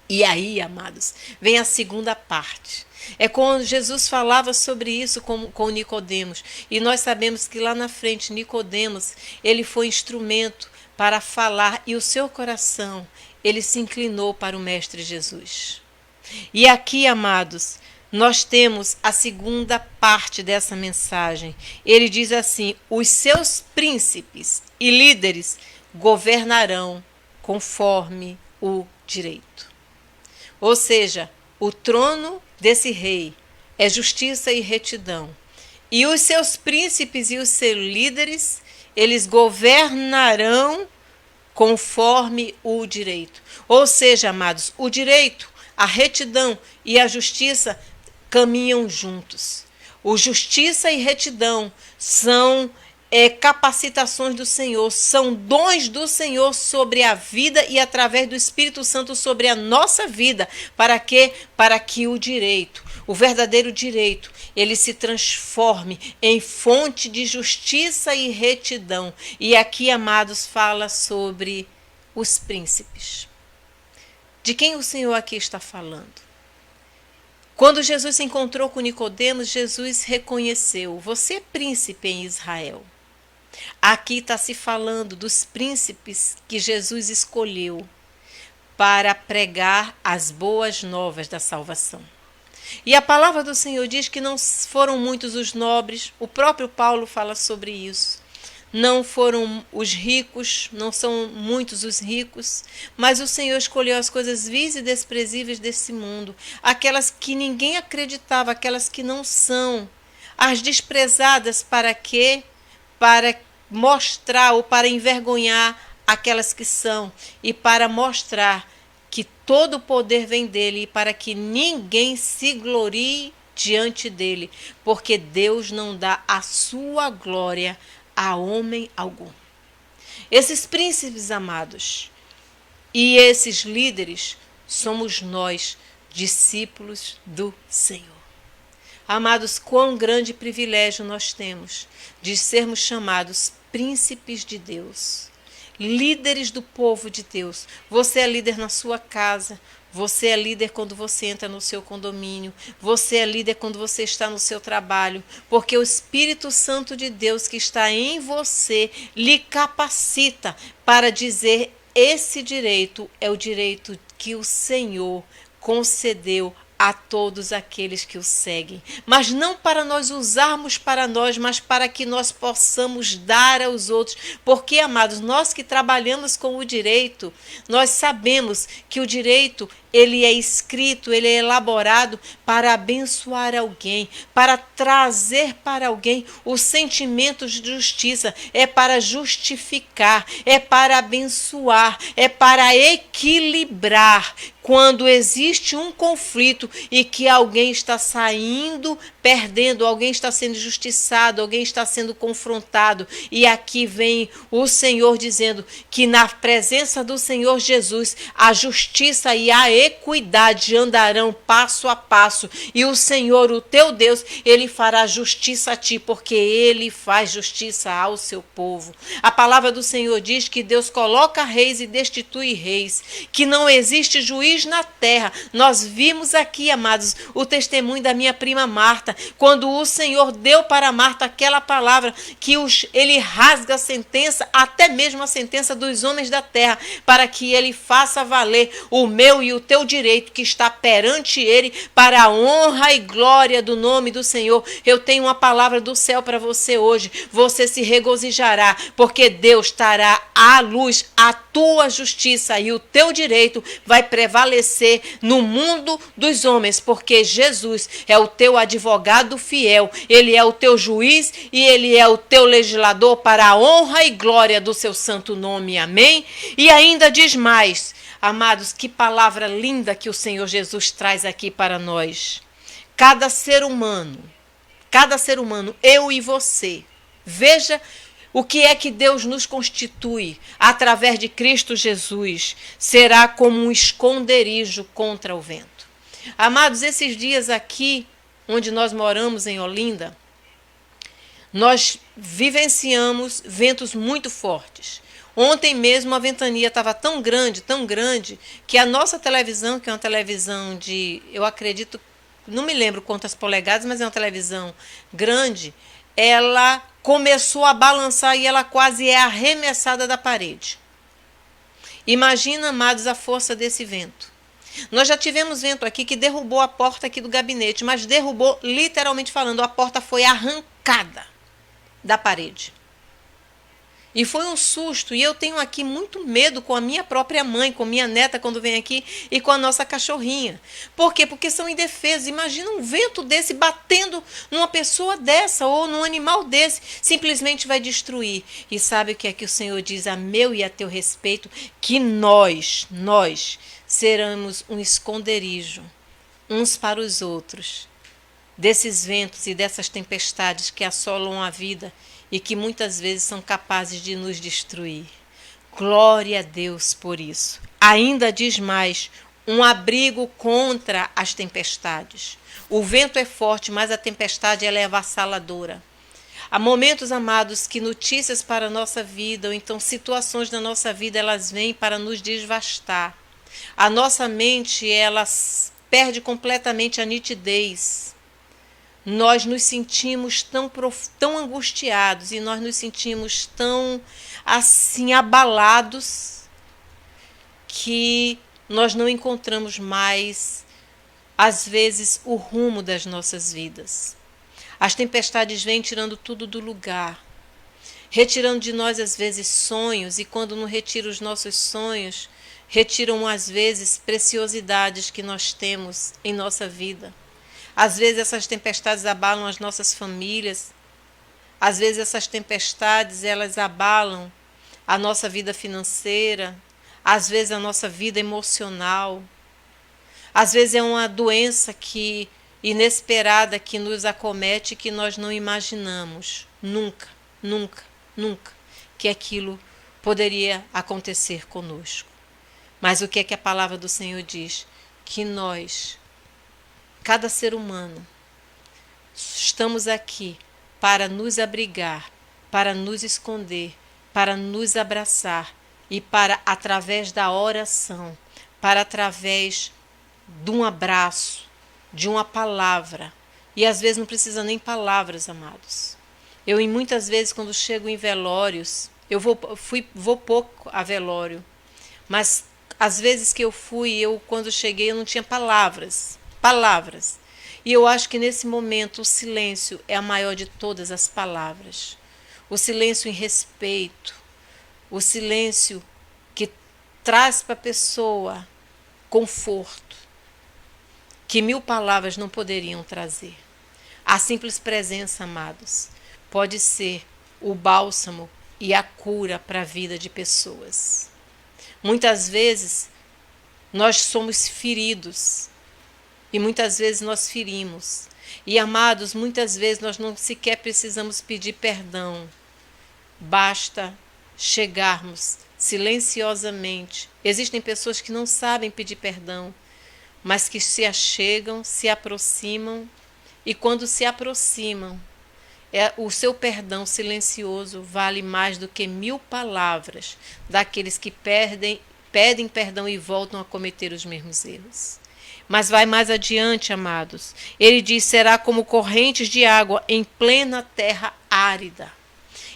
E aí, amados, vem a segunda parte. É quando Jesus falava sobre isso com Nicodemos. E nós sabemos que lá na frente, Nicodemos, ele foi instrumento para falar e o seu coração, ele se inclinou para o Mestre Jesus. E aqui, amados, nós temos a segunda parte dessa mensagem. Ele diz assim: os seus príncipes e líderes governarão conforme o direito. Ou seja, o trono desse rei é justiça e retidão. E os seus príncipes e os seus líderes, eles governarão conforme o direito. Ou seja, amados, o direito, a retidão e a justiça caminham juntos. O justiça e retidão são capacitações do Senhor, são dons do Senhor sobre a vida e através do Espírito Santo sobre a nossa vida. Para quê? Para que o direito, o verdadeiro direito, ele se transforme em fonte de justiça e retidão. E aqui, amados, fala sobre os príncipes. De quem o Senhor aqui está falando? Quando Jesus se encontrou com Nicodemos, Jesus reconheceu: você é príncipe em Israel. Aqui está se falando dos príncipes que Jesus escolheu para pregar as boas novas da salvação. E a palavra do Senhor diz que não foram muitos os nobres, o próprio Paulo fala sobre isso. Não foram os ricos, não são muitos os ricos, mas o Senhor escolheu as coisas vis e desprezíveis desse mundo, aquelas que ninguém acreditava, aquelas que não são, as desprezadas para quê? Para mostrar ou para envergonhar aquelas que são e para mostrar que todo o poder vem dele e para que ninguém se glorie diante dele, porque Deus não dá a sua glória a homem algum. Esses príncipes amados e esses líderes somos nós, discípulos do Senhor. Amados, quão grande privilégio nós temos de sermos chamados príncipes de Deus, líderes do povo de Deus. Você é líder na sua casa, você é líder quando você entra no seu condomínio, você é líder quando você está no seu trabalho, porque o Espírito Santo de Deus que está em você lhe capacita para dizer: esse direito é o direito que o Senhor concedeu a todos aqueles que o seguem, mas não para nós usarmos para nós, mas para que nós possamos dar aos outros, porque, amados, nós que trabalhamos com o direito, nós sabemos que o direito, ele é escrito, ele é elaborado para abençoar alguém, para trazer para alguém o sentimento de justiça, é para justificar, é para abençoar, é para equilibrar. Quando existe um conflito e que alguém está saindo perdendo, alguém está sendo injustiçado, alguém está sendo confrontado, e aqui vem o Senhor dizendo que na presença do Senhor Jesus a justiça e a equidade andarão passo a passo, e o Senhor, o teu Deus, ele fará justiça a ti, porque ele faz justiça ao seu povo. A palavra do Senhor diz que Deus coloca reis e destitui reis, que não existe juiz na terra. Nós vimos aqui, amados, o testemunho da minha prima Marta, quando o Senhor deu para Marta aquela palavra que ele rasga a sentença, até mesmo a sentença dos homens da terra, para que ele faça valer o meu e o teu direito que está perante ele, para a honra e glória do nome do Senhor. Eu tenho uma palavra do céu para você hoje. Você se regozijará, porque Deus trará à luz a tua justiça e o teu direito vai prevalecer no mundo dos homens, porque Jesus é o teu advogado fiel, ele é o teu juiz e ele é o teu legislador para a honra e glória do seu santo nome. Amém? E ainda diz mais, amados, que palavra linda que o Senhor Jesus traz aqui para nós. Cada ser humano, eu e você, veja o que é que Deus nos constitui através de Cristo Jesus, será como um esconderijo contra o vento. Amados, esses dias aqui, onde nós moramos em Olinda, nós vivenciamos ventos muito fortes. Ontem mesmo a ventania estava tão grande, que a nossa televisão, que é uma televisão de, eu acredito, não me lembro quantas polegadas, mas é uma televisão grande, ela começou a balançar e ela quase é arremessada da parede. Imagina, amados, a força desse vento. Nós já tivemos vento aqui que derrubou a porta aqui do gabinete, mas derrubou, literalmente falando, a porta foi arrancada da parede. E foi um susto, e eu tenho aqui muito medo com a minha própria mãe, com minha neta quando vem aqui e com a nossa cachorrinha. Por quê? Porque são indefesos. Imagina um vento desse batendo numa pessoa dessa ou num animal desse, simplesmente vai destruir. E sabe o que é que o Senhor diz a meu e a teu respeito? Que nós seremos um esconderijo uns para os outros desses ventos e dessas tempestades que assolam a vida e que muitas vezes são capazes de nos destruir. Glória a Deus por isso. Ainda diz mais, um abrigo contra as tempestades. O vento é forte, mas a tempestade ela é avassaladora. Há momentos, amados, que notícias para a nossa vida, ou então situações da nossa vida, elas vêm para nos devastar. A nossa mente, ela perde completamente a nitidez. Nós nos sentimos tão angustiados e nós nos sentimos tão assim abalados que nós não encontramos mais, às vezes, o rumo das nossas vidas. As tempestades vêm tirando tudo do lugar, retirando de nós, às vezes, sonhos, e quando não retira os nossos sonhos, retiram, às vezes, preciosidades que nós temos em nossa vida. Às vezes essas tempestades abalam as nossas famílias. Às vezes essas tempestades elas abalam a nossa vida financeira. Às vezes a nossa vida emocional. Às vezes é uma doença inesperada que nos acomete que nós não imaginamos. Nunca que aquilo poderia acontecer conosco. Mas o que é que a palavra do Senhor diz? Que nós, cada ser humano, estamos aqui para nos abrigar, para nos esconder, para nos abraçar e para, através da oração, para através de um abraço, de uma palavra. E às vezes não precisa nem palavras, amados. Eu, muitas vezes, quando chego em velórios, eu vou pouco a velório, mas às vezes que eu fui, quando cheguei, eu não tinha palavras. E eu acho que nesse momento o silêncio é a maior de todas as palavras. O silêncio em respeito, o silêncio que traz para a pessoa conforto, que 1000 palavras não poderiam trazer. A simples presença, amados, pode ser o bálsamo e a cura para a vida de pessoas. Muitas vezes nós somos feridos. E muitas vezes nós ferimos. E, amados, muitas vezes nós não sequer precisamos pedir perdão. Basta chegarmos silenciosamente. Existem pessoas que não sabem pedir perdão, mas que se achegam, se aproximam. E quando se aproximam, o seu perdão silencioso vale mais do que 1000 palavras daqueles que pedem perdão e voltam a cometer os mesmos erros. Mas vai mais adiante, amados. Ele diz, será como correntes de água em plena terra árida.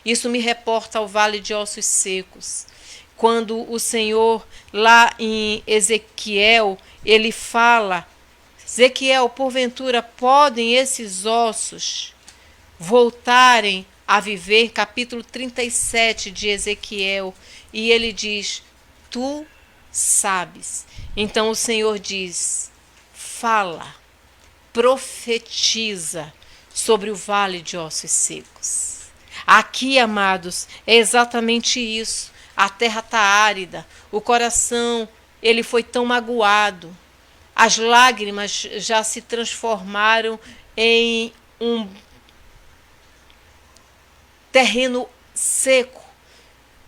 Isso me reporta ao vale de ossos secos. Quando o Senhor, lá em Ezequiel, ele fala, Ezequiel, porventura, podem esses ossos voltarem a viver? Capítulo 37 de Ezequiel. E ele diz, tu sabes. Então o Senhor diz, fala, profetiza sobre o vale de ossos secos. Aqui, amados, é exatamente isso. A terra está árida, o coração ele foi tão magoado, as lágrimas já se transformaram em um terreno seco.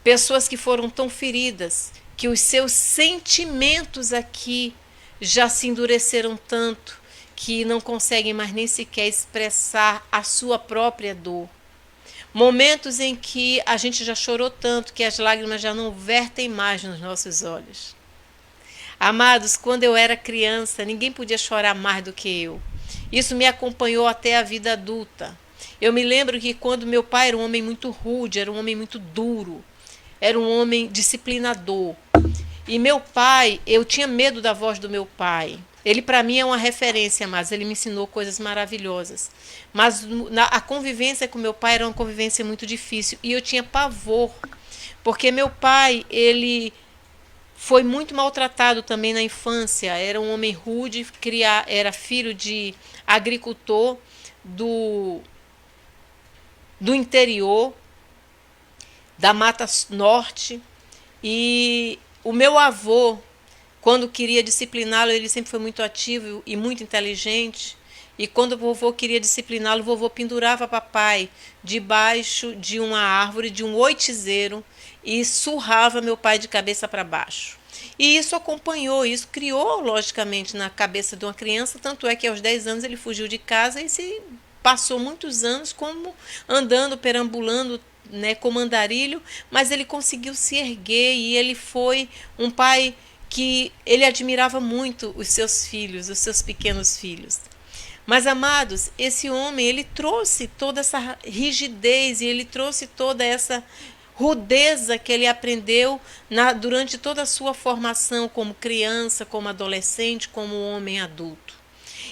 Pessoas que foram tão feridas que os seus sentimentos aqui já se endureceram tanto que não conseguem mais nem sequer expressar a sua própria dor. Momentos em que a gente já chorou tanto que as lágrimas já não vertem mais nos nossos olhos. Amados, quando eu era criança, ninguém podia chorar mais do que eu. Isso me acompanhou até a vida adulta. Eu me lembro que quando meu pai era um homem muito rude, era um homem muito duro, era um homem disciplinador. E meu pai, eu tinha medo da voz do meu pai. Ele para mim é uma referência, mas ele me ensinou coisas maravilhosas. Mas a convivência com meu pai era uma convivência muito difícil e eu tinha pavor, porque meu pai, ele foi muito maltratado também na infância. Era um homem rude, era filho de agricultor do interior, da Mata Norte. E o meu avô, quando queria discipliná-lo, ele sempre foi muito ativo e muito inteligente. E quando o vovô queria discipliná-lo, o vovô pendurava papai debaixo de uma árvore, de um oitizeiro, e surrava meu pai de cabeça para baixo. E isso acompanhou, isso criou, logicamente, na cabeça de uma criança, tanto é que aos 10 anos ele fugiu de casa e se passou muitos anos como andando, perambulando, né, como andarilho, mas ele conseguiu se erguer e ele foi um pai que ele admirava muito os seus filhos, os seus pequenos filhos. Mas, amados, esse homem, ele trouxe toda essa rigidez e ele trouxe toda essa rudeza que ele aprendeu durante toda a sua formação como criança, como adolescente, como homem adulto.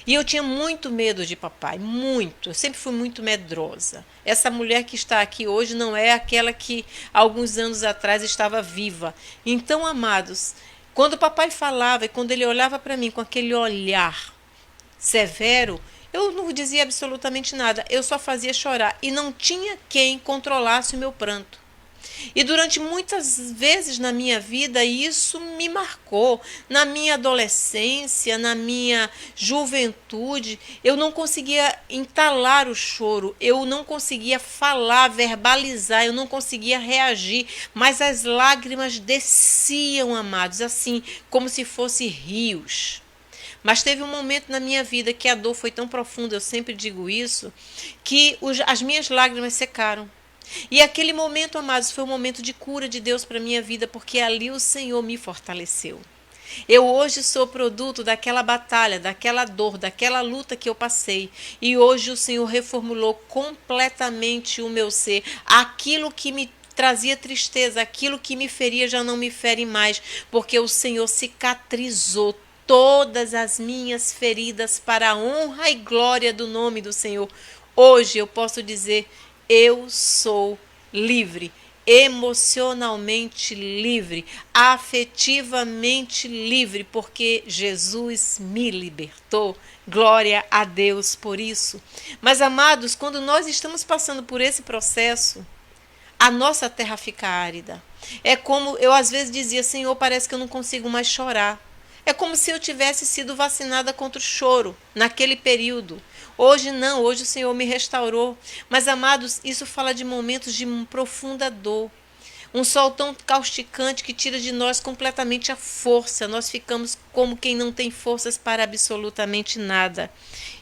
E eu tinha muito medo de papai, muito. Eu sempre fui muito medrosa. Essa mulher que está aqui hoje não é aquela que alguns anos atrás estava viva. Então, amados, quando o papai falava e quando ele olhava para mim com aquele olhar severo, eu não dizia absolutamente nada. Eu só fazia chorar e não tinha quem controlasse o meu pranto. E durante muitas vezes na minha vida isso me marcou. Na minha adolescência, na minha juventude, eu não conseguia entalar o choro, eu não conseguia falar, verbalizar, eu não conseguia reagir, mas as lágrimas desciam, amados, assim, como se fossem rios. Mas teve um momento na minha vida que a dor foi tão profunda, eu sempre digo isso, que as minhas lágrimas secaram. E aquele momento, amados, foi um momento de cura de Deus para a minha vida, porque ali o Senhor me fortaleceu. Eu hoje sou produto daquela batalha, daquela dor, daquela luta que eu passei. E hoje o Senhor reformulou completamente o meu ser. Aquilo que me trazia tristeza, aquilo que me feria já não me fere mais, porque o Senhor cicatrizou todas as minhas feridas para a honra e glória do nome do Senhor. Hoje eu posso dizer: eu sou livre, emocionalmente livre, afetivamente livre, porque Jesus me libertou. Glória a Deus por isso. Mas, amados, quando nós estamos passando por esse processo, a nossa terra fica árida. É como eu às vezes dizia: Senhor, parece que eu não consigo mais chorar. É como se eu tivesse sido vacinada contra o choro naquele período. Hoje não, hoje o Senhor me restaurou. Mas, amados, isso fala de momentos de profunda dor. Um sol tão causticante que tira de nós completamente a força. Nós ficamos como quem não tem forças para absolutamente nada.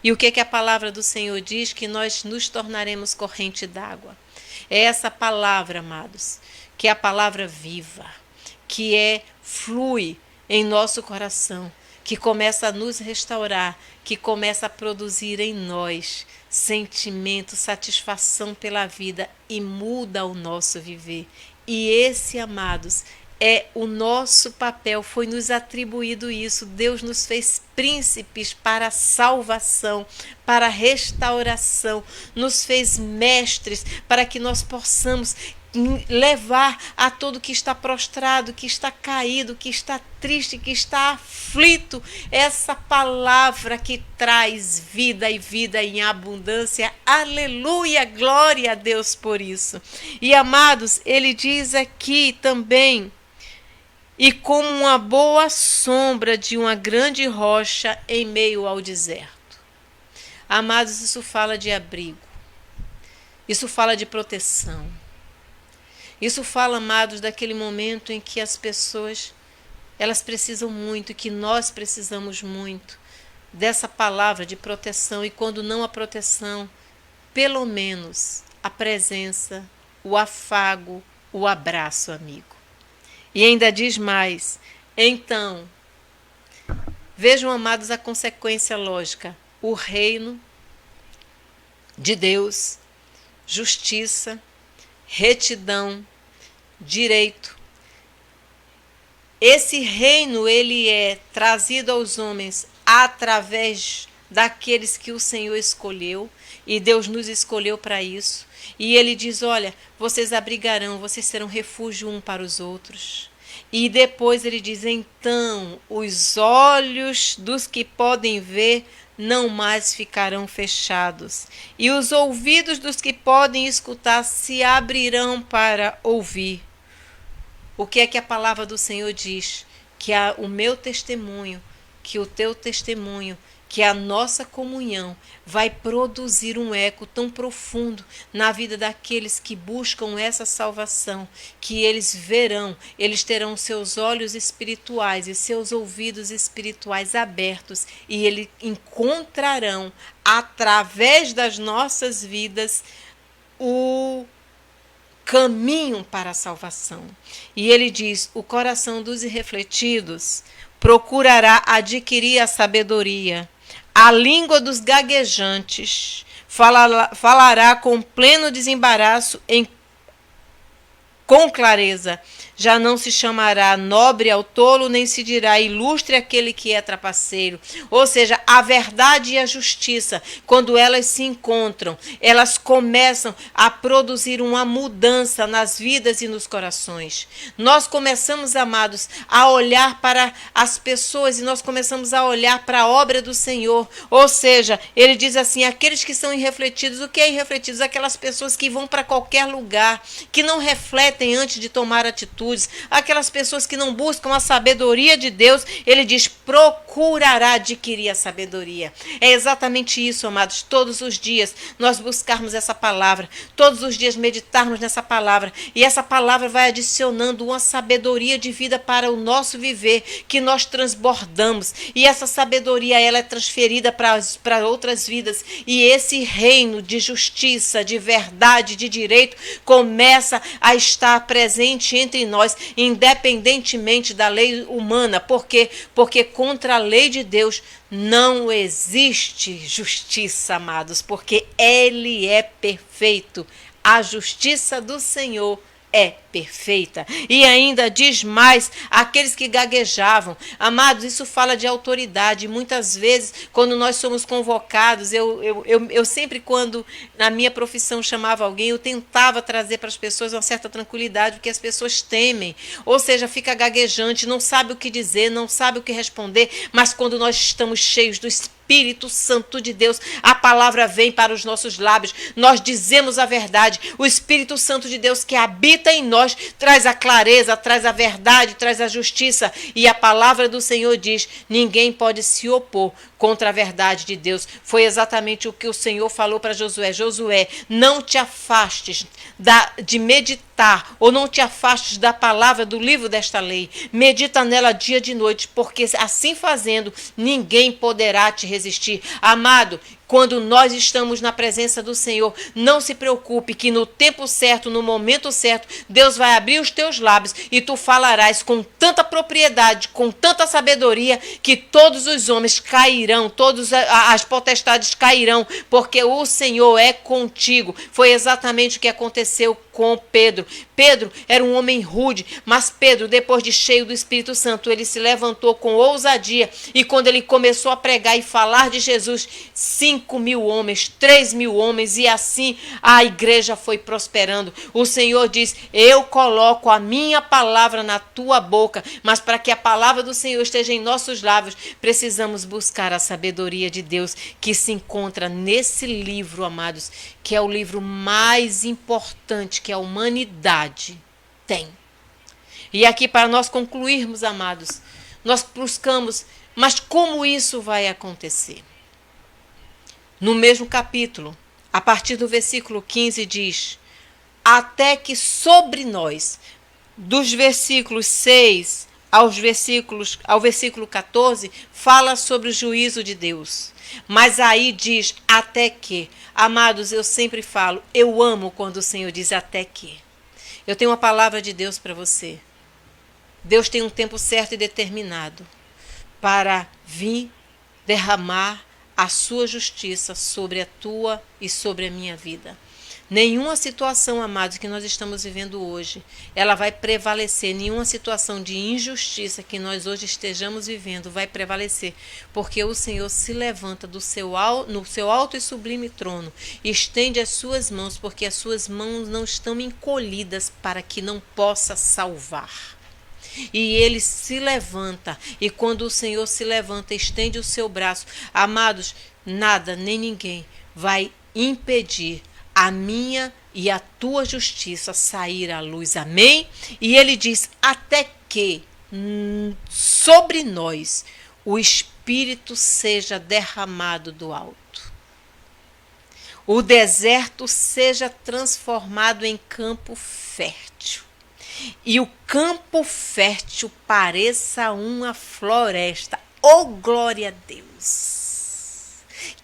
E o que a palavra do Senhor diz? Que nós nos tornaremos corrente d'água. É essa palavra, amados, que é a palavra viva, que flui em nosso coração, que começa a nos restaurar, que começa a produzir em nós sentimento, satisfação pela vida e muda o nosso viver. E esse, amados, é o nosso papel, foi nos atribuído isso. Deus nos fez príncipes para a salvação, para a restauração, nos fez mestres para que nós possamos levar a todo que está prostrado, que está caído, que está triste, que está aflito, essa palavra que traz vida e vida em abundância. Aleluia, glória a Deus por isso. E, amados, ele diz aqui também: e como uma boa sombra de uma grande rocha em meio ao deserto. Amados, isso fala de abrigo, isso fala de proteção. Isso fala, amados, daquele momento em que as pessoas, elas precisam muito, que nós precisamos muito dessa palavra de proteção. E quando não a proteção, pelo menos a presença, o afago, o abraço amigo. E ainda diz mais: então, vejam, amados, a consequência lógica. O reino de Deus, justiça, retidão, direito. Esse reino, ele é trazido aos homens através daqueles que o Senhor escolheu, e Deus nos escolheu para isso. E ele diz: olha, vocês abrigarão, vocês serão refúgio um para os outros. E depois ele diz: então os olhos dos que podem ver não mais ficarão fechados, e os ouvidos dos que podem escutar se abrirão para ouvir. O que é que a palavra do Senhor diz? Que o meu testemunho, que o teu testemunho, que a nossa comunhão vai produzir um eco tão profundo na vida daqueles que buscam essa salvação, que eles verão, eles terão seus olhos espirituais e seus ouvidos espirituais abertos, e eles encontrarão, através das nossas vidas, o caminho para a salvação. E ele diz: o coração dos irrefletidos procurará adquirir a sabedoria. A língua dos gaguejantes falará com pleno desembaraço, com clareza. Já não se chamará nobre ao tolo, nem se dirá ilustre aquele que é trapaceiro. Ou seja, a verdade e a justiça, quando elas se encontram, elas começam a produzir uma mudança nas vidas e nos corações. Nós começamos, amados, a olhar para as pessoas, e nós começamos a olhar para a obra do Senhor. Ou seja, ele diz assim: aqueles que são irrefletidos. O que é irrefletidos? Aquelas pessoas que vão para qualquer lugar, que não refletem antes de tomar atitude. Aquelas pessoas que não buscam a sabedoria de Deus, ele diz: procurará adquirir a sabedoria. É exatamente isso, amados. Todos os dias nós buscarmos essa palavra, todos os dias meditarmos nessa palavra, e essa palavra vai adicionando uma sabedoria de vida para o nosso viver, que nós transbordamos, e essa sabedoria, ela é transferida para outras vidas, e esse reino de justiça, de verdade, de direito começa a estar presente entre nós, independentemente da lei humana. Por quê? Porque contra a lei de Deus não existe justiça, amados, porque ele é perfeito. A justiça do Senhor é perfeita. E ainda diz mais: aqueles que gaguejavam. Amados, isso fala de autoridade. Muitas vezes, quando nós somos convocados, eu sempre, quando na minha profissão chamava alguém, eu tentava trazer para as pessoas uma certa tranquilidade, porque as pessoas temem, ou seja, fica gaguejante, não sabe o que dizer, não sabe o que responder. Mas quando nós estamos cheios do Espírito Santo de Deus, a palavra vem para os nossos lábios, nós dizemos a verdade. O Espírito Santo de Deus que habita em nós traz a clareza, traz a verdade, traz a justiça, e a palavra do Senhor diz: ninguém pode se opor contra a verdade de Deus. Foi exatamente o que o Senhor falou para Josué: Josué, não te afastes de meditar, ou não te afastes da palavra do livro desta lei, medita nela dia e noite, porque assim fazendo ninguém poderá te resistir. Amado, quando nós estamos na presença do Senhor, não se preocupe, que no tempo certo, no momento certo, Deus vai abrir os teus lábios e tu falarás com tanta propriedade, com tanta sabedoria, que todos os homens cairão, todas as potestades cairão, porque o Senhor é contigo. Foi exatamente o que aconteceu com Pedro. Pedro era um homem rude, mas Pedro, depois de cheio do Espírito Santo, ele se levantou com ousadia, e quando ele começou a pregar e falar de Jesus, 5.000 homens, 3.000 homens, e assim a igreja foi prosperando. O Senhor diz: eu coloco a minha palavra na tua boca, mas para que a palavra do Senhor esteja em nossos lábios, precisamos buscar a sabedoria de Deus, que se encontra nesse livro, amados, que é o livro mais importante que a humanidade tem. E aqui, para nós concluirmos, amados, nós buscamos, mas como isso vai acontecer? No mesmo capítulo, a partir do versículo 15, diz: até que sobre nós, dos versículos 6 ao versículo 14, fala sobre o juízo de Deus. Mas aí diz até que. Amados, eu sempre falo, eu amo quando o Senhor diz até que. Eu tenho uma palavra de Deus para você. Deus tem um tempo certo e determinado para vir derramar a sua justiça sobre a tua e sobre a minha vida. Nenhuma situação, amados, que nós estamos vivendo hoje, ela vai prevalecer. Nenhuma situação de injustiça que nós hoje estejamos vivendo vai prevalecer, porque o Senhor se levanta no seu alto e sublime trono, estende as suas mãos, porque as suas mãos não estão encolhidas para que não possa salvar. E ele se levanta, e quando o Senhor se levanta, estende o seu braço, amados, nada nem ninguém vai impedir a minha e a tua justiça sair à luz. Amém? E ele diz, até que sobre nós o Espírito seja derramado do alto. O deserto seja transformado em campo fértil. E o campo fértil pareça uma floresta. Oh, glória a Deus!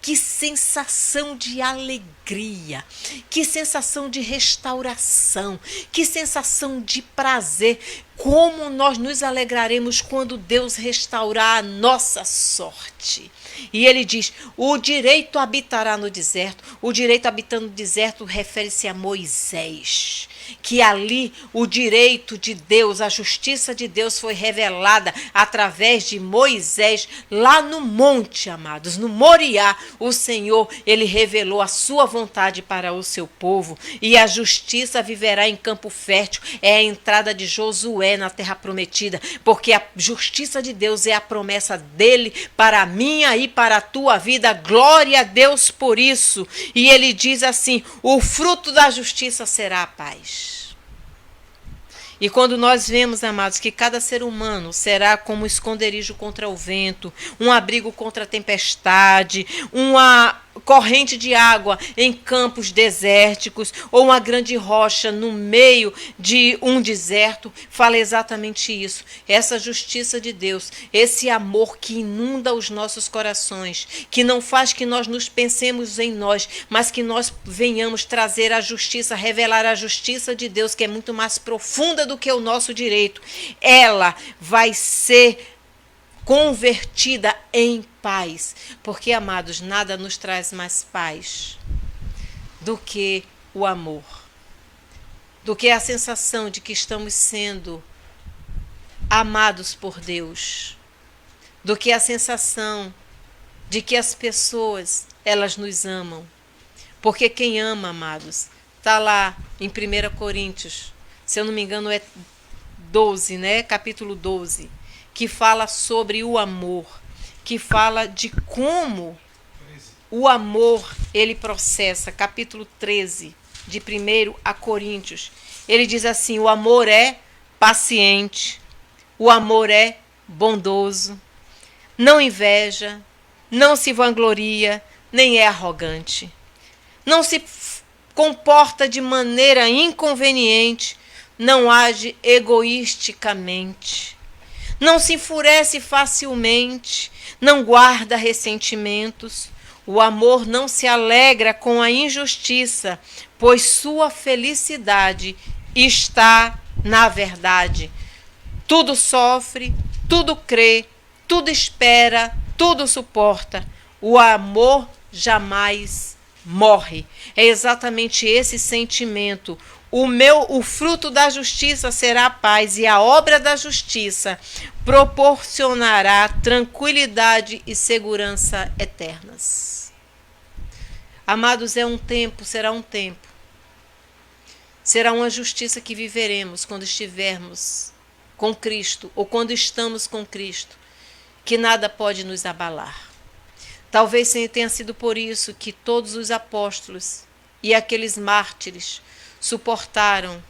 Que sensação de alegria, que sensação de restauração, que sensação de prazer. Como nós nos alegraremos quando Deus restaurar a nossa sorte. E ele diz, o direito habitará no deserto. O direito habitando no deserto refere-se a Moisés. Que ali o direito de Deus, a justiça de Deus foi revelada através de Moisés lá no monte, amados, no Moriá. O Senhor, ele revelou a sua vontade para o seu povo, e a justiça viverá em campo fértil. É a entrada de Josué na terra prometida, porque a justiça de Deus é a promessa dele para a minha e para a tua vida. Glória a Deus por isso. E ele diz assim, o fruto da justiça será a paz. E quando nós vemos, amados, que cada ser humano será como um esconderijo contra o vento, um abrigo contra a tempestade, uma corrente de água em campos desérticos, ou uma grande rocha no meio de um deserto, fala exatamente isso. Essa justiça de Deus, esse amor que inunda os nossos corações, que não faz que nós nos pensemos em nós, mas que nós venhamos trazer a justiça, revelar a justiça de Deus, que é muito mais profunda do que o nosso direito. Ela vai ser convertida em paz, porque, amados, nada nos traz mais paz do que o amor, do que a sensação de que estamos sendo amados por Deus, do que a sensação de que as pessoas, elas nos amam, porque quem ama, amados, está lá em 1 Coríntios, se eu não me engano é 12, né? Capítulo 12, que fala sobre o amor, que fala de como o amor ele processa. Capítulo 13 de 1 a Coríntios, ele diz assim, o amor é paciente, o amor é bondoso, não inveja, não se vangloria, nem é arrogante, não se comporta de maneira inconveniente, não age egoisticamente, não se enfurece facilmente, não guarda ressentimentos. O amor não se alegra com a injustiça, pois sua felicidade está na verdade. Tudo sofre, tudo crê, tudo espera, tudo suporta. O amor jamais morre. É exatamente esse sentimento. O fruto da justiça será a paz, e a obra da justiça proporcionará tranquilidade e segurança eternas. Amados, será um tempo. Será uma justiça que viveremos quando estivermos com Cristo, ou quando estamos com Cristo, que nada pode nos abalar. Talvez tenha sido por isso que todos os apóstolos e aqueles mártires suportaram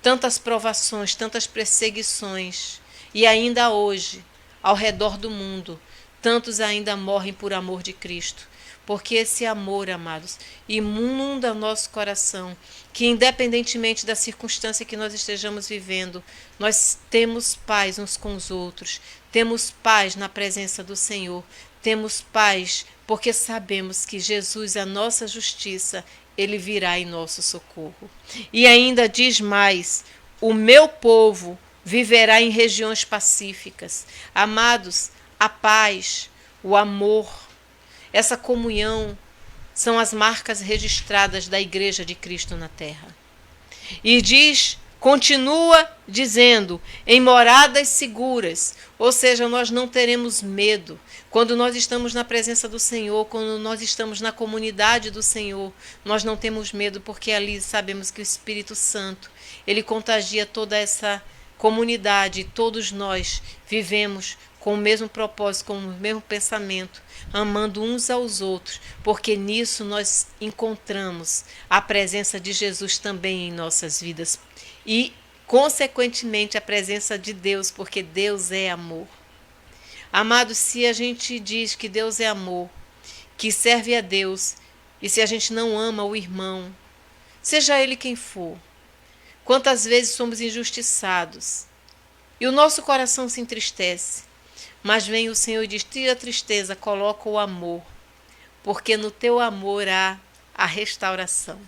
tantas provações, tantas perseguições, e ainda hoje, ao redor do mundo, tantos ainda morrem por amor de Cristo, porque esse amor, amados, inunda o nosso coração, que independentemente da circunstância que nós estejamos vivendo, nós temos paz uns com os outros, temos paz na presença do Senhor, temos paz porque sabemos que Jesus, a nossa justiça, Ele virá em nosso socorro. E ainda diz mais: o meu povo viverá em regiões pacíficas. Amados, a paz, o amor, essa comunhão são as marcas registradas da Igreja de Cristo na Terra. E continua dizendo, em moradas seguras, ou seja, nós não teremos medo. Quando nós estamos na presença do Senhor, quando nós estamos na comunidade do Senhor, nós não temos medo, porque ali sabemos que o Espírito Santo, ele contagia toda essa comunidade, todos nós vivemos com o mesmo propósito, com o mesmo pensamento, amando uns aos outros, porque nisso nós encontramos a presença de Jesus também em nossas vidas e, consequentemente, a presença de Deus, porque Deus é amor. Amados, se a gente diz que Deus é amor, que serve a Deus, e se a gente não ama o irmão, seja ele quem for, quantas vezes somos injustiçados e o nosso coração se entristece, mas vem o Senhor e diz: tira a tristeza, coloca o amor, porque no teu amor há a restauração.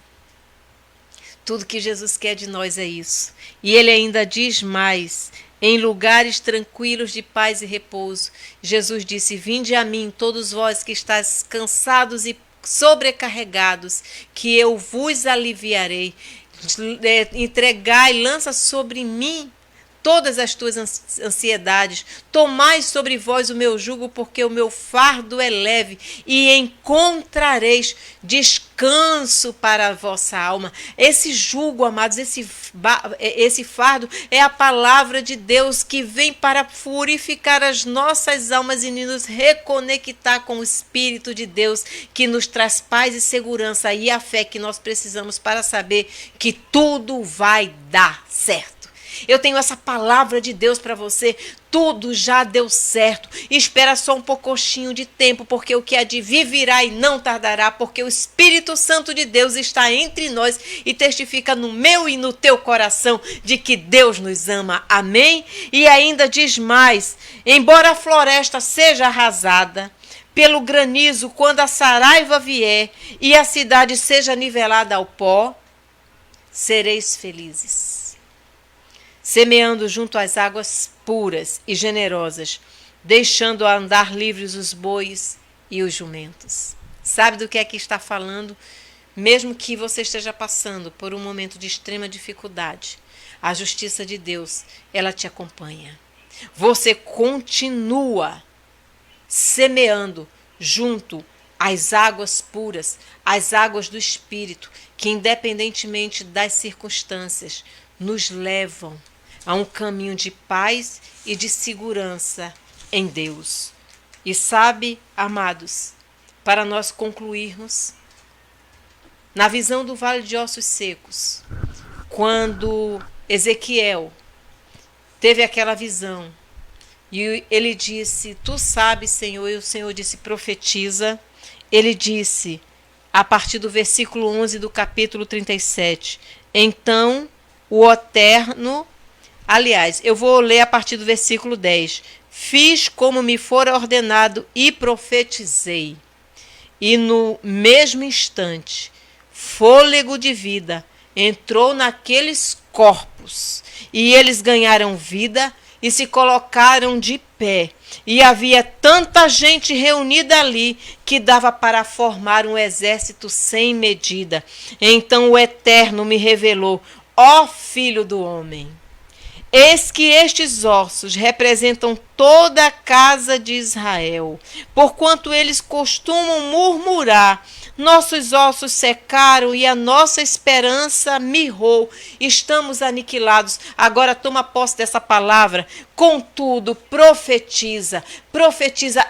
Tudo que Jesus quer de nós é isso. E ele ainda diz mais: em lugares tranquilos de paz e repouso. Jesus disse: vinde a mim, todos vós que estáis cansados e sobrecarregados, que eu vos aliviarei. Entregai, lança sobre mim todas as tuas ansiedades, tomai sobre vós o meu jugo, porque o meu fardo é leve, e encontrareis descanso para a vossa alma. Esse jugo, amados, esse fardo é a palavra de Deus que vem para purificar as nossas almas e nos reconectar com o Espírito de Deus, que nos traz paz e segurança e a fé que nós precisamos para saber que tudo vai dar certo. Eu tenho essa palavra de Deus para você. Tudo já deu certo. Espera só um pouquinho de tempo, porque o que há de vir virá e não tardará, porque o Espírito Santo de Deus está entre nós e testifica no meu e no teu coração de que Deus nos ama. Amém? E ainda diz mais: embora a floresta seja arrasada pelo granizo, quando a saraiva vier e a cidade seja nivelada ao pó, sereis felizes, semeando junto às águas puras e generosas, deixando andar livres os bois e os jumentos. Sabe do que é que está falando? Mesmo que você esteja passando por um momento de extrema dificuldade, a justiça de Deus, ela te acompanha. Você continua semeando junto às águas puras, às águas do Espírito, que independentemente das circunstâncias, nos levam a um caminho de paz e de segurança em Deus. E sabe, amados, para nós concluirmos, na visão do Vale de Ossos Secos, quando Ezequiel teve aquela visão, e ele disse: tu sabes, Senhor, e o Senhor disse: profetiza. Ele disse, a partir do versículo 11 do capítulo 37, então o Eterno, aliás, eu vou ler a partir do versículo 10. Fiz como me fora ordenado e profetizei. E no mesmo instante, fôlego de vida entrou naqueles corpos, e eles ganharam vida e se colocaram de pé. E havia tanta gente reunida ali que dava para formar um exército sem medida. Então o Eterno me revelou: ó Filho do homem, eis que estes ossos representam toda a casa de Israel, porquanto eles costumam murmurar: nossos ossos secaram e a nossa esperança mirrou, estamos aniquilados. Agora toma posse dessa palavra. Contudo, profetiza,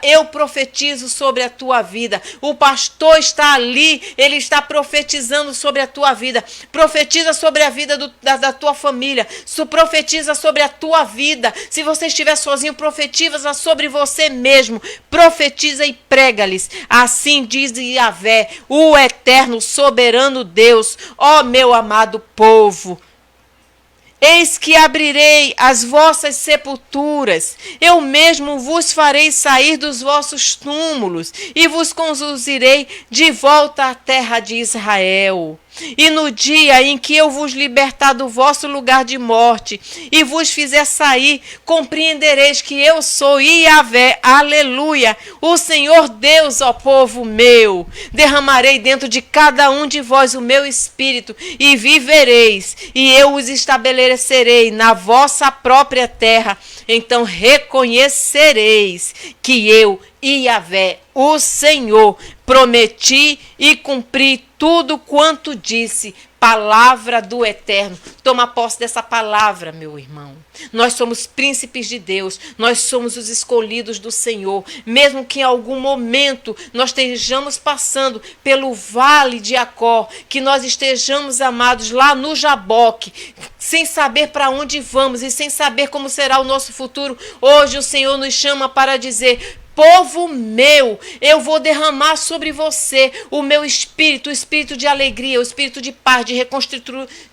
eu profetizo sobre a tua vida. O pastor está ali, ele está profetizando sobre a tua vida. Profetiza sobre a vida da tua família, profetiza sobre a tua vida. Se você estiver sozinho, profetiza profetiza sobre você mesmo. Profetiza e prega-lhes. Assim diz Yahvé, o eterno soberano Deus, ó meu amado povo. Eis que abrirei as vossas sepulturas, eu mesmo vos farei sair dos vossos túmulos e vos conduzirei de volta à terra de Israel. E no dia em que eu vos libertar do vosso lugar de morte e vos fizer sair, compreendereis que eu sou Yahvé, aleluia, o Senhor Deus, ó povo meu. Derramarei dentro de cada um de vós o meu espírito e vivereis, e eu os estabelecerei na vossa própria terra. Então reconhecereis que eu, Yahvé, o Senhor, prometi e cumpri tudo quanto disse. Palavra do Eterno. Toma posse dessa palavra, meu irmão. Nós somos príncipes de Deus. Nós somos os escolhidos do Senhor. Mesmo que em algum momento nós estejamos passando pelo vale de Acor, que nós estejamos, amados, lá no Jaboque, sem saber para onde vamos e sem saber como será o nosso futuro, hoje o Senhor nos chama para dizer: povo meu, eu vou derramar sobre você o meu espírito, o espírito de alegria, o espírito de paz, de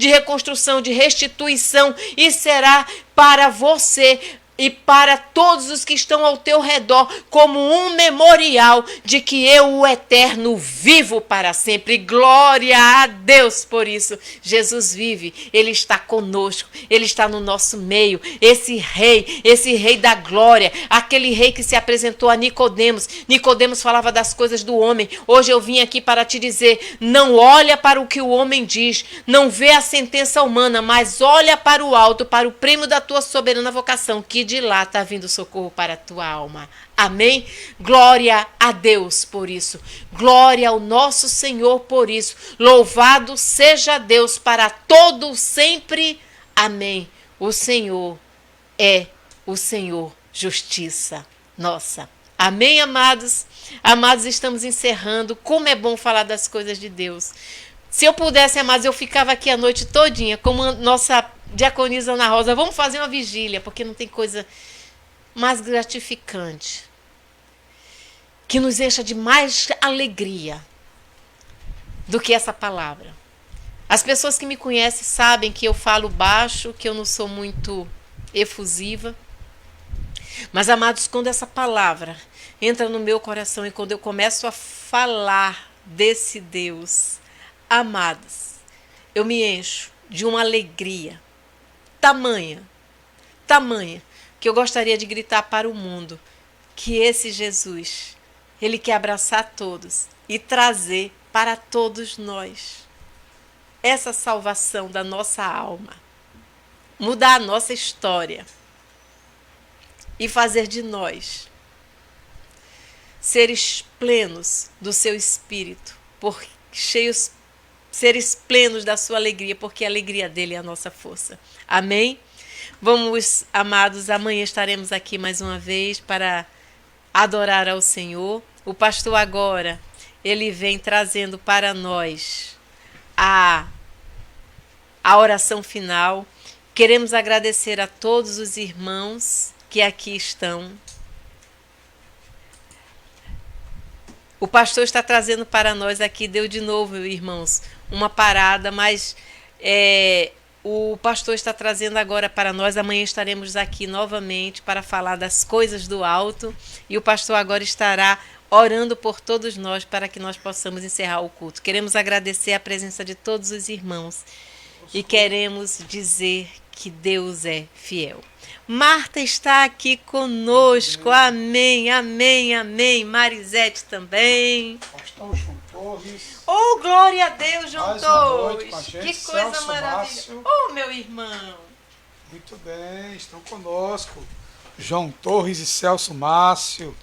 reconstrução, de restituição, e será para você e para todos os que estão ao teu redor como um memorial de que eu, o Eterno, vivo para sempre. Glória a Deus por isso. Jesus vive, Ele está conosco, Ele está no nosso meio. Esse rei da glória, aquele rei que se apresentou a Nicodemos. Nicodemos falava das coisas do homem. Hoje eu vim aqui para te dizer: não olha para o que o homem diz, não vê a sentença humana, mas olha para o alto, para o prêmio da tua soberana vocação, que de lá está vindo socorro para a tua alma. Amém? Glória a Deus por isso. Glória ao nosso Senhor por isso. Louvado seja Deus para todo sempre. Amém. O Senhor é o Senhor justiça nossa. Amém, amados? Amados, estamos encerrando. Como é bom falar das coisas de Deus. Se eu pudesse, amados, eu ficava aqui a noite todinha, como a nossa diaconisa Ana Rosa. Vamos fazer uma vigília, porque não tem coisa mais gratificante, que nos encha de mais alegria do que essa palavra. As pessoas que me conhecem sabem que eu falo baixo, que eu não sou muito efusiva. Mas, amados, quando essa palavra entra no meu coração e quando eu começo a falar desse Deus, amados, eu me encho de uma alegria tamanha, que eu gostaria de gritar para o mundo que esse Jesus, Ele quer abraçar todos e trazer para todos nós essa salvação da nossa alma, mudar a nossa história e fazer de nós seres plenos do seu Espírito, seres plenos da sua alegria, porque a alegria dele é a nossa força. Amém? Vamos, amados, amanhã estaremos aqui mais uma vez para adorar ao Senhor. O pastor agora, ele vem trazendo para nós a oração final. Queremos agradecer a todos os irmãos que aqui estão. O pastor está trazendo para nós aqui, deu de novo, irmãos, uma parada, mas o pastor está trazendo agora para nós. Amanhã estaremos aqui novamente para falar das coisas do alto. E o pastor agora estará orando por todos nós para que nós possamos encerrar o culto. Queremos agradecer a presença de todos os irmãos e queremos dizer que Deus é fiel. Marta está aqui conosco. Amém, amém, amém. Marisete também. Pastor João Torres. Oh, glória a Deus, João Mais uma noite Torres. com a gente. Que coisa Celso maravilhosa. Márcio. Oh, meu irmão. Muito bem, estão conosco. João Torres e Celso Márcio.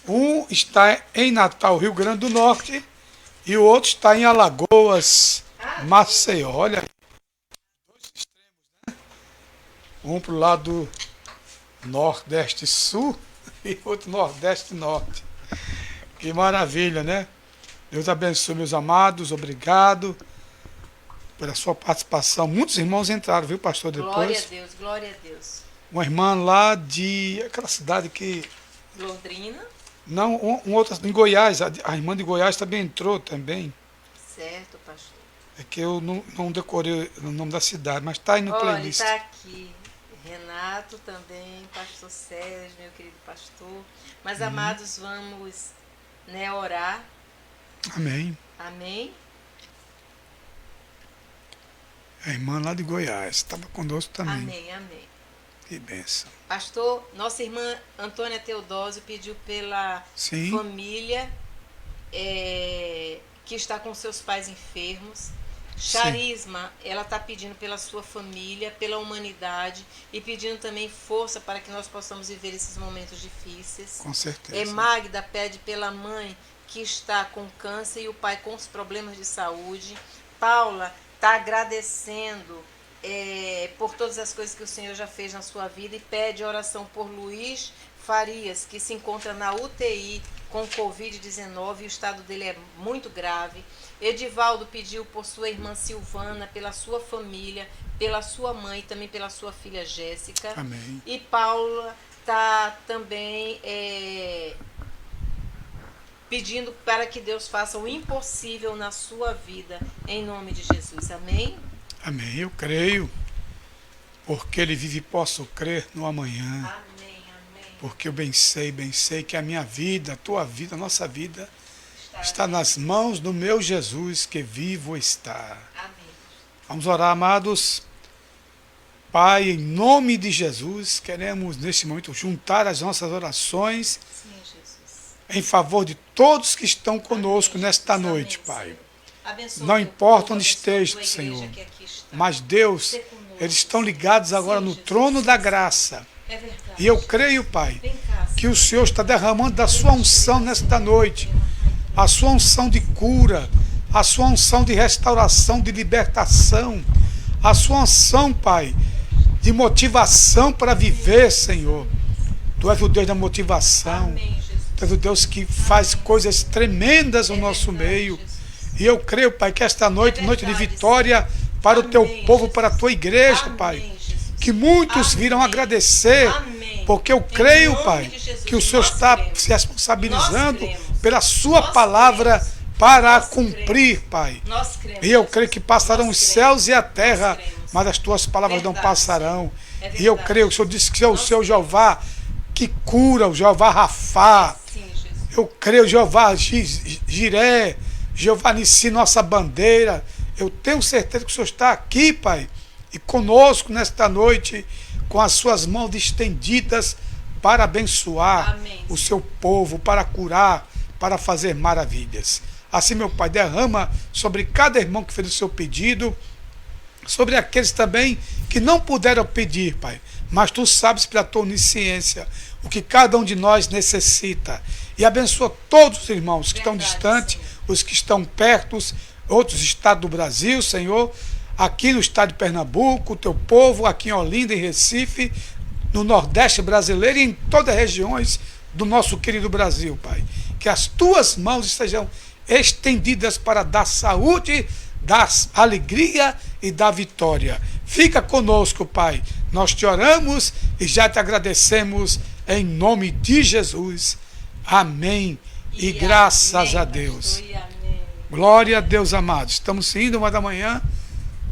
Um está em Natal, Rio Grande do Norte, e o outro está em Alagoas, Maceió. Olha aí. Dois extremos, né? Um para o lado Nordeste-Sul e outro Nordeste-Norte. Que maravilha, né? Deus abençoe, meus amados. Obrigado pela sua participação. Muitos irmãos entraram, viu, pastor, depois? Glória a Deus, glória a Deus. uma irmã lá de aquela cidade que... Londrina. Não, outra em Goiás, a irmã de Goiás também entrou também. Certo, pastor. É que eu não decorei o nome da cidade, mas está aí no Olha, playlist. está aqui. Renato também, pastor Sérgio, meu querido pastor. Mas, amados, vamos, né, orar. Amém. Amém? A irmã lá de Goiás estava conosco também. Amém, amém. Que bênção. Pastor, nossa irmã Antônia Teodósio pediu pela Sim. família que está com seus pais enfermos. Charisma, ela está pedindo pela sua família, pela humanidade e pedindo também força para que nós possamos viver esses momentos difíceis. Com certeza. Magda pede pela mãe que está com câncer e o pai com os problemas de saúde. Paula está agradecendo por todas as coisas que o Senhor já fez na sua vida e pede oração por Luiz Farias, que se encontra na UTI com Covid-19 e o estado dele é muito grave. Edivaldo pediu por sua irmã Silvana, pela sua família, pela sua mãe e também pela sua filha Jéssica. Amém. E Paula está também pedindo para que Deus faça o impossível na sua vida, em nome de Jesus. Amém? Amém. Eu creio, porque ele vive e posso crer no amanhã. Amém, amém. Porque eu bem sei que a minha vida, a tua vida, a nossa vida está nas mãos do meu Jesus que vivo está. Amém. Vamos orar, amados. Pai, em nome de Jesus, queremos neste momento juntar as nossas orações Sim, Jesus. em favor de todos que estão conosco Amém, nesta Jesus. noite, Amém, Pai. Senhor. Abençoa Não o teu importa povo, onde abençoa a esteja, tua igreja Senhor, que aqui está. mas Deus, Sê conosco, eles estão Senhor. ligados agora Sim, no Jesus. trono da graça. É verdade. E eu creio, Pai, Vem cá, que Senhor. o Senhor está derramando da sua unção nesta noite, a sua unção de cura, a sua unção de restauração, de libertação, a sua unção, Pai, de motivação para viver, Senhor. Tu és o Deus da motivação, Amém, Jesus. Tu és o Deus que faz coisas tremendas no nosso verdade, meio. Jesus. E eu creio, Pai, que esta noite, noite de verdade, vitória para o teu Amém, povo, Jesus. para a tua igreja, Amém, Pai. Jesus. Que muitos Amém. virão agradecer, Amém. porque eu Em creio, nome Pai, de Jesus, que o Senhor nós está cremos. se responsabilizando Nós cremos. pela sua Nós palavra cremos. para Nós cumprir, cremos. Pai. Nós cremos, E eu Jesus. creio que passarão Nós os cremos. céus e a terra, Nós cremos. mas as tuas palavras não Verdade, passarão. Senhor. É E eu verdade. creio que o Senhor disse que é o Nós seu cremos. Jeová que cura, o Jeová Rafá. Sim, Jesus. Eu creio, Jeová Jiré, Jeová Nissi, nossa bandeira. Eu tenho certeza que o Senhor está aqui, Pai, e conosco nesta noite, com as suas mãos estendidas para abençoar Amém. o seu povo, para curar, para fazer maravilhas. Assim, meu Pai, derrama sobre cada irmão que fez o seu pedido, sobre aqueles também que não puderam pedir, Pai, mas Tu sabes pela Tua onisciência o que cada um de nós necessita. E abençoa todos os irmãos que estão Verdade, distantes, Senhor. os que estão perto, outros estados do Brasil, Senhor, aqui no estado de Pernambuco, o Teu povo, aqui em Olinda, em Recife, no Nordeste brasileiro e em todas as regiões do nosso querido Brasil, Pai. Que as Tuas mãos estejam estendidas para dar saúde, dar alegria e dar vitória. Fica conosco, Pai. Nós te oramos e já te agradecemos em nome de Jesus. Amém. E graças amém, a Deus. pastor, e amém. Glória a Deus, amados. Estamos indo, mas amanhã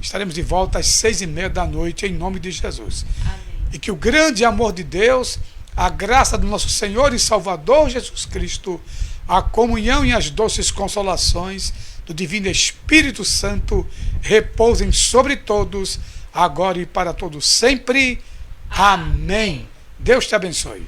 estaremos de volta às 6:30 da noite, em nome de Jesus. Amém. E que o grande amor de Deus, a graça do nosso Senhor e Salvador Jesus Cristo, a comunhão e as doces consolações do Divino Espírito Santo repousem sobre todos, agora e para todos sempre. Amém. Deus te abençoe.